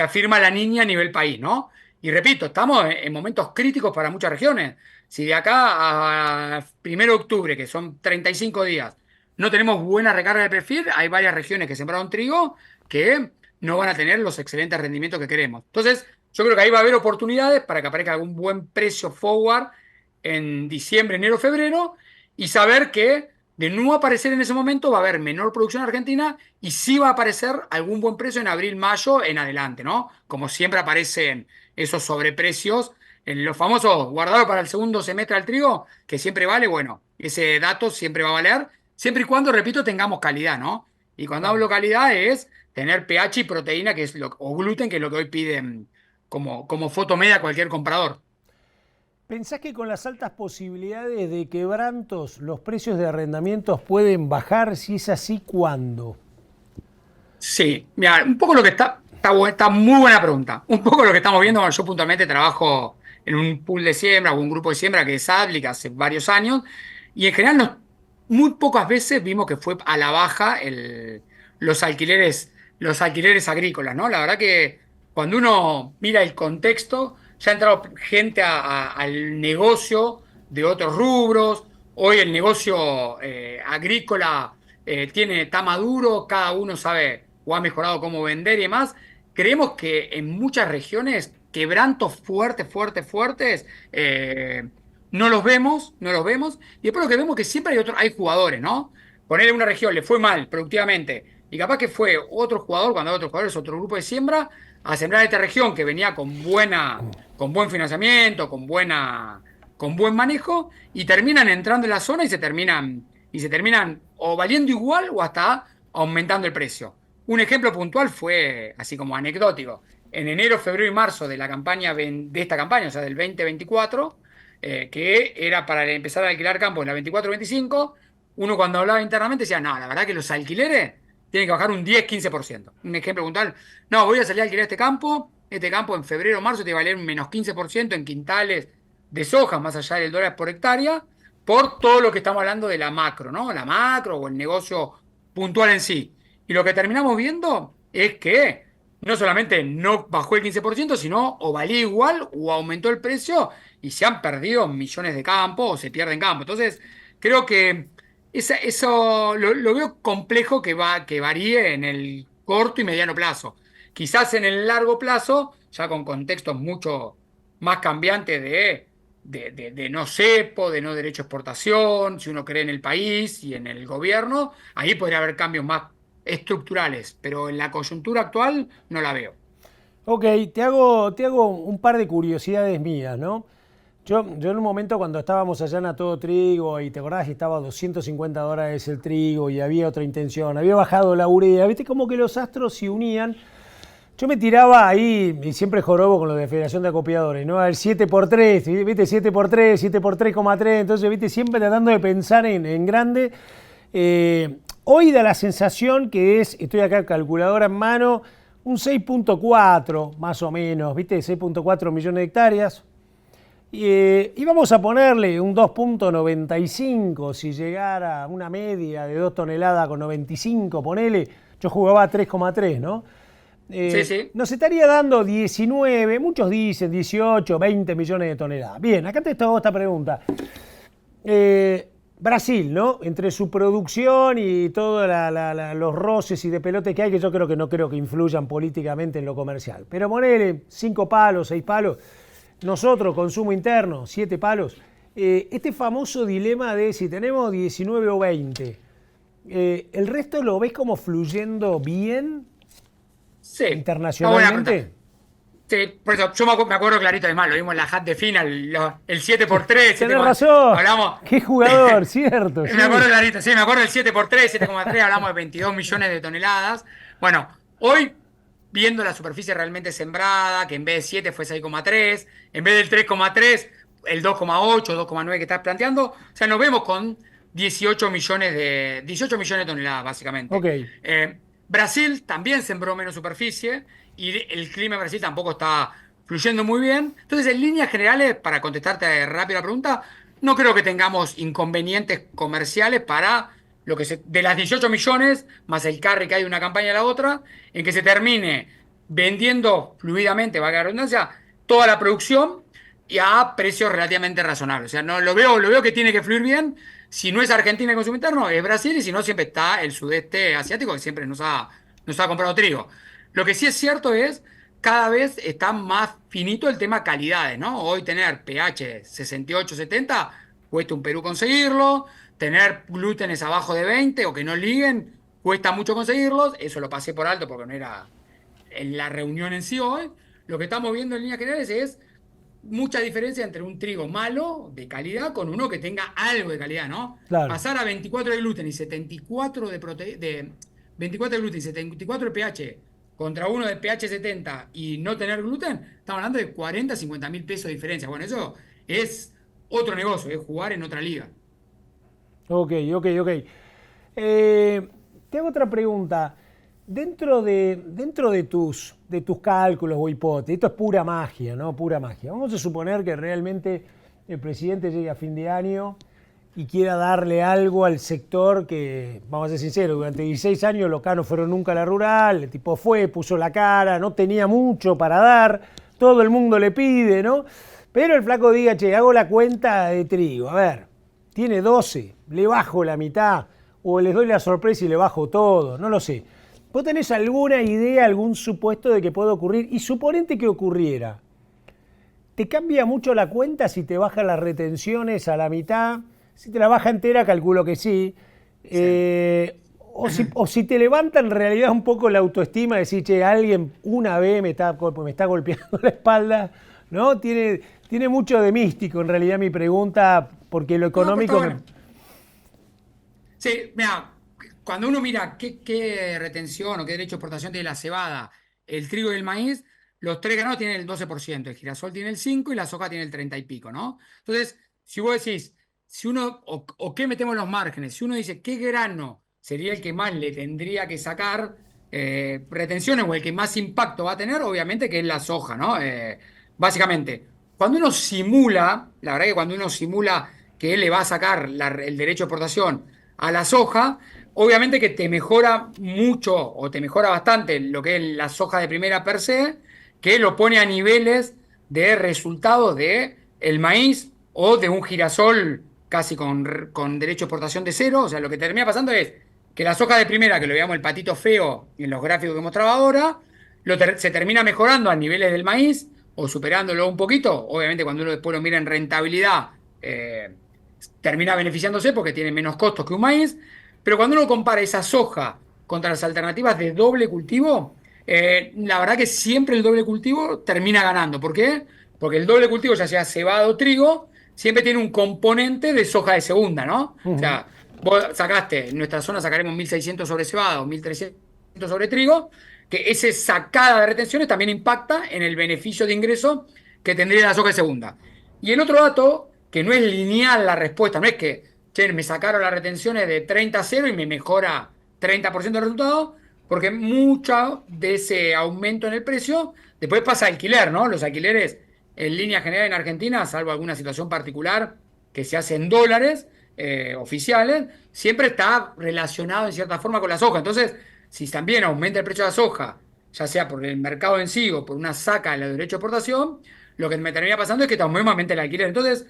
S2: afirma la niña a nivel país, ¿no? Y repito, estamos en momentos críticos para muchas regiones. Si de acá a 1 de octubre, que son 35 días, no tenemos buena recarga de perfil, hay varias regiones que sembraron trigo que no van a tener los excelentes rendimientos que queremos. Entonces, yo creo que ahí va a haber oportunidades para que aparezca algún buen precio forward en diciembre, enero, febrero, y saber que de no aparecer en ese momento va a haber menor producción en Argentina y sí va a aparecer algún buen precio en abril, mayo en adelante, ¿no? Como siempre aparecen esos sobreprecios en los famosos guardados para el segundo semestre al trigo, que siempre vale, bueno, ese dato siempre va a valer, siempre y cuando, repito, tengamos calidad, ¿no? Y cuando
S1: Claro.
S2: hablo calidad es tener pH y proteína, que es o gluten, que es lo que hoy piden como foto media cualquier comprador.
S1: ¿Pensás que con las altas posibilidades de quebrantos los precios de arrendamientos pueden bajar? Si es así, ¿cuándo?
S2: Sí, mira, un poco lo que está muy buena pregunta. Un poco lo que estamos viendo, bueno, yo puntualmente trabajo en un pool de siembra o un grupo de siembra que es Adli, que hace varios años, y en general muy pocas veces vimos que fue a la baja los alquileres agrícolas, ¿no? La verdad que cuando uno mira el contexto, ya ha entrado gente al negocio de otros rubros. Hoy el negocio agrícola está maduro, cada uno sabe o ha mejorado cómo vender y demás. Creemos que en muchas regiones quebrantos fuertes, no los vemos, no los vemos. Y después lo que vemos es que siempre hay jugadores, ¿no? Ponerle una región, le fue mal productivamente, y capaz que fue otro jugador, cuando hay otros jugadores, otro grupo de siembra, a sembrar esta región que venía con buen financiamiento, con buen manejo, y terminan entrando en la zona y se terminan o valiendo igual o hasta aumentando el precio. Un ejemplo puntual fue, así como anecdótico, en enero, febrero y marzo de la campaña, de esta campaña, o sea, del 2024, que era para empezar a alquilar campos en la 24-25, uno cuando hablaba internamente decía, no, la verdad que los alquileres tienen que bajar un 10-15%. Un ejemplo puntual, no, voy a salir a alquilar este campo en febrero o marzo te va a valer un menos 15% en quintales de soja, más allá del dólar por hectárea, por todo lo que estamos hablando de la macro, ¿no? La macro o el negocio puntual en sí. Y lo que terminamos viendo es que no solamente no bajó el 15%, sino o valía igual o aumentó el precio y se han perdido millones de campos o se pierden campos. Entonces, creo que eso lo veo complejo que varíe en el corto y mediano plazo. Quizás en el largo plazo, ya con contextos mucho más cambiantes de no cepo, de no derecho a exportación, si uno cree en el país y en el gobierno, ahí podría haber cambios más estructurales, pero en la coyuntura actual no la veo.
S1: Ok, te hago un par de curiosidades mías, ¿no? Yo en un momento cuando estábamos allá en A Todo Trigo y te acordás que estaba a $250 el trigo y había otra intención, había bajado la urea, viste como que los astros se unían. Yo me tiraba ahí, y siempre jorobo con lo de Federación de Acopiadores, ¿no? El 7x3, ¿viste? 7x3, 7x3,3, entonces, ¿viste? Siempre tratando de pensar en grande. Hoy da la sensación que estoy acá calculadora en mano, un 6.4 más o menos, ¿viste? 6.4 millones de hectáreas. Y vamos a ponerle un 2.95 si llegara una media de 2 toneladas con 95, ponele. Yo jugaba a 3,3, ¿no?
S2: Sí, sí.
S1: Nos estaría dando 19, muchos dicen 18, 20 millones de toneladas. Bien, acá te hago esta pregunta. Brasil, ¿no? Entre su producción y todos los roces y de pelote que hay, que yo creo que no creo que influyan políticamente en lo comercial. Pero ponele 5 palos, 6 palos. Nosotros, consumo interno, 7 palos. Este famoso dilema de si tenemos 19 o 20, ¿el resto lo ves como fluyendo bien
S2: Sí, una buena pregunta.
S1: internacionalmente?
S2: Sí, por eso yo me acuerdo clarito, además, lo vimos en la hat de final, el 7x3,
S1: Tenés razón.
S2: hablamos.
S1: Qué jugador, cierto. Sí.
S2: Me acuerdo clarito, sí, me acuerdo del 7x3, 7,3, hablamos de 22 millones de toneladas. Bueno, hoy, viendo la superficie realmente sembrada, que en vez de 7 fue 6,3, en vez del 3,3, el 2,8, 2,9 que estás planteando, o sea, nos vemos con 18 millones de toneladas, básicamente.
S1: Ok.
S2: Brasil también sembró menos superficie y el clima en Brasil tampoco está fluyendo muy bien. Entonces, en líneas generales, para contestarte rápido la pregunta, no creo que tengamos inconvenientes comerciales para de las 18 millones, más el carry que hay de una campaña a la otra, en que se termine vendiendo fluidamente, valga la redundancia, toda la producción y a precios relativamente razonables. O sea, no lo veo que tiene que fluir bien. Si no es Argentina el consumo interno, es Brasil, y si no, siempre está el sudeste asiático, que siempre nos ha comprado trigo. Lo que sí es cierto es, cada vez está más finito el tema calidades, ¿no? Hoy tener pH 68, 70, cuesta un Perú conseguirlo. Tener glútenes abajo de 20 o que no liguen, cuesta mucho conseguirlos. Eso lo pasé por alto porque no era en la reunión en sí hoy. Lo que estamos viendo en líneas generales es mucha diferencia entre un trigo malo, de calidad, con uno que tenga algo de calidad, ¿no?
S1: Claro.
S2: Pasar a 24 de gluten y 74 de 24 de gluten y 74 de pH contra uno de pH 70 y no tener gluten, estamos hablando de 40, 50 mil pesos de diferencia. Bueno, eso es otro negocio, es jugar en otra liga.
S1: Ok, ok, ok. Eh, Te hago otra pregunta. Dentro de tus cálculos o hipótesis, esto es pura magia, ¿no? Pura magia. Vamos a suponer que realmente el presidente llegue a fin de año y quiera darle algo al sector que, vamos a ser sinceros, durante 16 años los no fueron nunca a la rural, el tipo fue, puso la cara, no tenía mucho para dar, todo el mundo le pide, ¿no? Pero el flaco diga, che, hago la cuenta de trigo, a ver, tiene 12, le bajo la mitad, o les doy la sorpresa y le bajo todo, no lo sé. ¿Vos tenés alguna idea, algún supuesto de que pueda ocurrir? Y suponente que ocurriera, ¿te cambia mucho la cuenta si te bajan las retenciones a la mitad? Si te la baja entera, calculo que sí.
S2: Sí.
S1: O si te levanta en realidad un poco la autoestima, decir, che, alguien una vez me está golpeando la espalda, ¿no? Tiene mucho de místico en realidad mi pregunta, porque lo
S2: No, pero está
S1: económico me...
S2: bueno. Sí, mira, cuando uno mira qué retención o qué derecho de exportación tiene la cebada, el trigo y el maíz, los tres granados tienen el 12%, el girasol tiene el 5% y la soja tiene el 30 y pico, ¿no? Entonces, si vos decís, si uno, o qué metemos en los márgenes, si uno dice qué grano sería el que más le tendría que sacar retenciones o el que más impacto va a tener, obviamente que es la soja, ¿no? Básicamente, cuando uno simula, la verdad que cuando uno simula que él le va a sacar el derecho de exportación a la soja, obviamente que te mejora mucho o te mejora bastante lo que es la soja de primera per se, que lo pone a niveles de resultados de el maíz o de un girasol casi con derecho de exportación de cero. O sea, lo que termina pasando es que la soja de primera, que lo veamos el patito feo en los gráficos que mostraba ahora, se termina mejorando a niveles del maíz o superándolo un poquito. Obviamente, cuando uno después lo mira en rentabilidad, termina beneficiándose porque tiene menos costos que un maíz, pero cuando uno compara esa soja contra las alternativas de doble cultivo, la verdad que siempre el doble cultivo termina ganando. ¿Por qué? Porque el doble cultivo, ya sea cebada o trigo, siempre tiene un componente de soja de segunda, ¿no? O
S1: Ujú.
S2: sea, vos sacaste, en nuestra zona sacaremos 1.600 sobre cebada o 1.300 sobre trigo, que esa sacada de retenciones también impacta en el beneficio de ingreso que tendría la soja de segunda. Y el otro dato, que no es lineal la respuesta, no es que, che, me sacaron las retenciones de 30 a 0 y me mejora 30% el resultado, porque mucho de ese aumento en el precio después pasa a alquiler, ¿no? Los alquileres en línea general en Argentina, salvo alguna situación particular que se hace en dólares oficiales, siempre está relacionado en cierta forma con la soja. Entonces, si también aumenta el precio de la soja, ya sea por el mercado en sí o por una saca de los derechos de exportación, lo que me termina pasando es que también aumenta el alquiler. Entonces,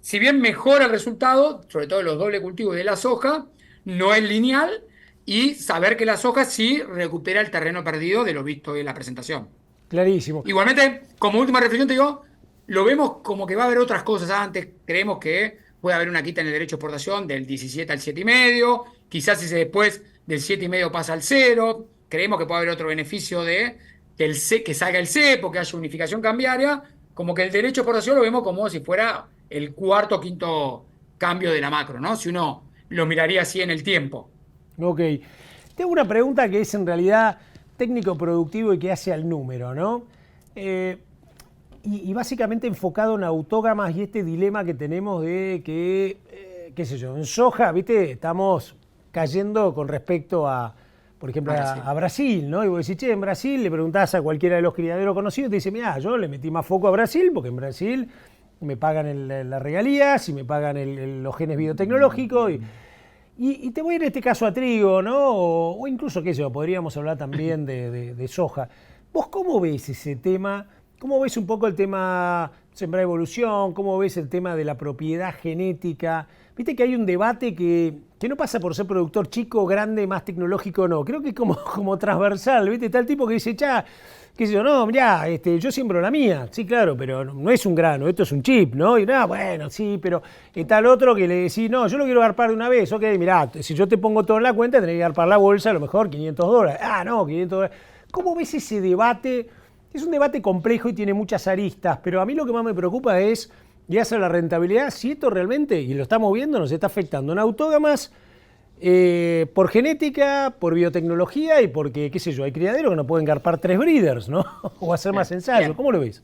S2: si bien mejora el resultado, sobre todo los doble cultivos de la soja, no es lineal y saber que la soja sí recupera el terreno perdido de lo visto en la presentación.
S1: Clarísimo.
S2: Igualmente, como última reflexión te digo, lo vemos como que va a haber otras cosas. Antes creemos que puede haber una quita en el derecho de exportación del 17 al 7,5, quizás si después del 7,5 pasa al 0, creemos que puede haber otro beneficio del C, que salga el C, porque haya unificación cambiaria, como que el derecho de exportación lo vemos como si fuera el cuarto o quinto cambio de la macro, ¿no? Si uno lo miraría así en el tiempo.
S1: Ok. Tengo una pregunta que es en realidad técnico productivo y que hace al número, ¿no? Eh, y básicamente enfocado en autógamas y este dilema que tenemos de que, qué sé yo, en soja, ¿viste? Estamos cayendo con respecto a, por ejemplo,
S2: Ahora
S1: a
S2: sí.
S1: Brasil, ¿no? Y vos decís, che, en Brasil le preguntás a cualquiera de los criaderos conocidos y te dice, mira, yo le metí más foco a Brasil porque en Brasil me pagan las regalías y me pagan los genes biotecnológicos y te voy a ir en este caso a trigo, ¿no? O incluso, qué sé yo, podríamos hablar también de soja. ¿Vos cómo ves ese tema? ¿Cómo ves un poco el tema Sembrar evolución, ¿cómo ves el tema de la propiedad genética? Viste que hay un debate que no pasa por ser productor chico, grande, más tecnológico, no. Creo que es como transversal, ¿viste? Está el tipo que dice, qué sé yo, no, mirá, yo siembro la mía. Sí, claro, pero no es un grano, esto es un chip, ¿no? Y nada, bueno, sí, pero está el otro que le decís, no, yo lo quiero garpar de una vez. Ok, mirá, si yo te pongo todo en la cuenta, tenés que garpar la bolsa, a lo mejor $500. Ah, no, $500. ¿Cómo ves ese debate? Es un debate complejo y tiene muchas aristas, pero a mí lo que más me preocupa es, ya sea la rentabilidad, si esto realmente, y lo estamos viendo, nos está afectando en autógamas por genética, por biotecnología y porque, qué sé yo, hay criaderos que no pueden garpar 3 breeders, ¿no? O hacer más
S2: Bien,
S1: ensayos.
S2: bien.
S1: ¿Cómo lo ves?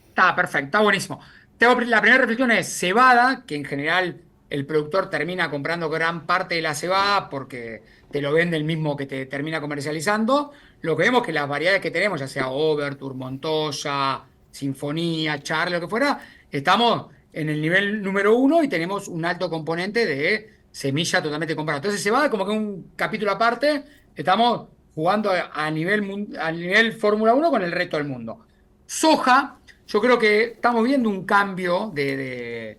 S2: Está perfecto, está buenísimo. La primera reflexión es cebada, que en general el productor termina comprando gran parte de la cebada porque te lo vende el mismo que te termina comercializando. Lo que vemos es que las variedades que tenemos, ya sea Overture, Montoya, Sinfonía, Charlie, lo que fuera, estamos en el nivel número 1 y tenemos un alto componente de semilla totalmente comprada. Entonces cebada como que un capítulo aparte, estamos jugando a nivel Fórmula 1 con el resto del mundo. Soja. Yo creo que estamos viendo un cambio de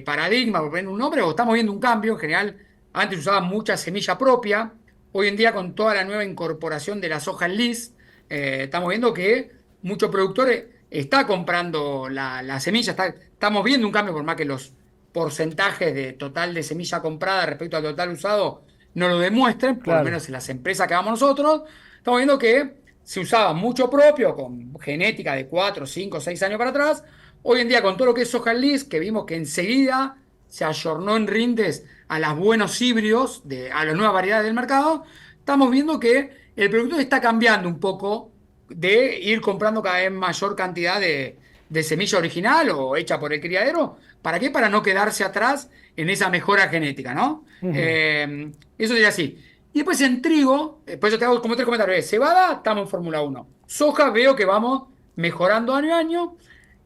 S2: paradigma, por poner un nombre, o estamos viendo un cambio. En general, antes usaba mucha semilla propia. Hoy en día, con toda la nueva incorporación de la soja en lis, estamos viendo que muchos productores están comprando la semilla. Estamos viendo un cambio, por más que los porcentajes de total de semilla comprada respecto al total usado no lo demuestren, por lo
S1: Claro.
S2: menos en las empresas que vamos nosotros. Estamos viendo que se usaba mucho propio, con genética de 4, 5, 6 años para atrás. Hoy en día, con todo lo que es soja lis, que vimos que enseguida se ayornó en rindes a los buenos híbridos, a las nuevas variedades del mercado, estamos viendo que el productor está cambiando un poco de ir comprando cada vez mayor cantidad de semilla original o hecha por el criadero. ¿Para qué? Para no quedarse atrás en esa mejora genética, ¿no?
S1: Ujú.
S2: Eso sería así. Y después en trigo, por eso te hago como 3 comentarios. Cebada, estamos en Fórmula 1. Soja, veo que vamos mejorando año a año.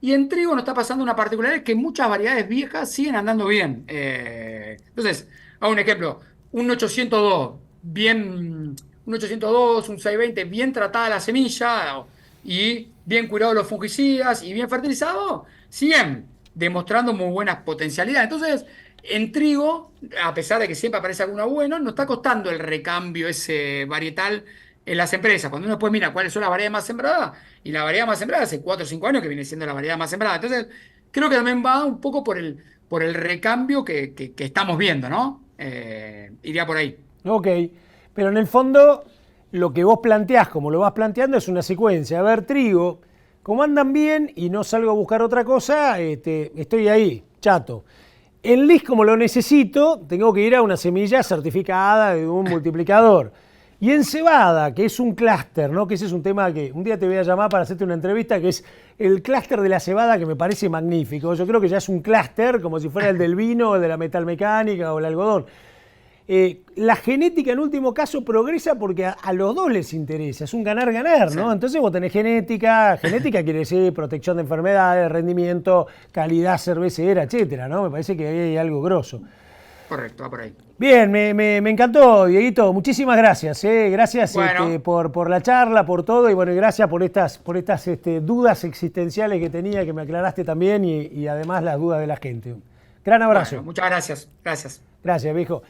S2: Y en trigo nos está pasando una particularidad que muchas variedades viejas siguen andando bien. Entonces, hago un ejemplo. Un 802, un 802, un 620, bien tratada la semilla y bien cuidados los fungicidas y bien fertilizado, siguen demostrando muy buenas potencialidades. Entonces, en trigo, a pesar de que siempre aparece alguno bueno, nos está costando el recambio ese varietal en las empresas. Cuando uno después mira cuáles son las variedades más sembradas, y la variedad más sembrada hace 4 o 5 años que viene siendo la variedad más sembrada. Entonces, creo que también va un poco por el recambio que estamos viendo, ¿no? Iría por ahí.
S1: Ok, pero en el fondo lo que vos planteás, como lo vas planteando, es una secuencia. A ver, trigo, como andan bien y no salgo a buscar otra cosa, estoy ahí, chato. En lis, como lo necesito, tengo que ir a una semilla certificada de un multiplicador. Y en cebada, que es un clúster, ¿no? Que ese es un tema que un día te voy a llamar para hacerte una entrevista, que es el clúster de la cebada, que me parece magnífico. Yo creo que ya es un clúster, como si fuera el del vino, el de la metalmecánica o el algodón. La genética en último caso progresa porque a los dos les interesa, es un ganar-ganar,
S2: Sí,
S1: ¿no? Entonces vos tenés genética quiere decir protección de enfermedades, rendimiento, calidad cervecera, etcétera, ¿no? Me parece que ahí hay algo grosso.
S2: correcto, va por ahí.
S1: Bien, me encantó, Dieguito, muchísimas gracias, gracias
S2: Bueno,
S1: por la charla, por todo, y bueno, y gracias por estas dudas existenciales que tenía, que me aclaraste también, y además las dudas de la gente. Gran abrazo.
S2: bueno, muchas gracias. Gracias.
S1: Gracias, viejo.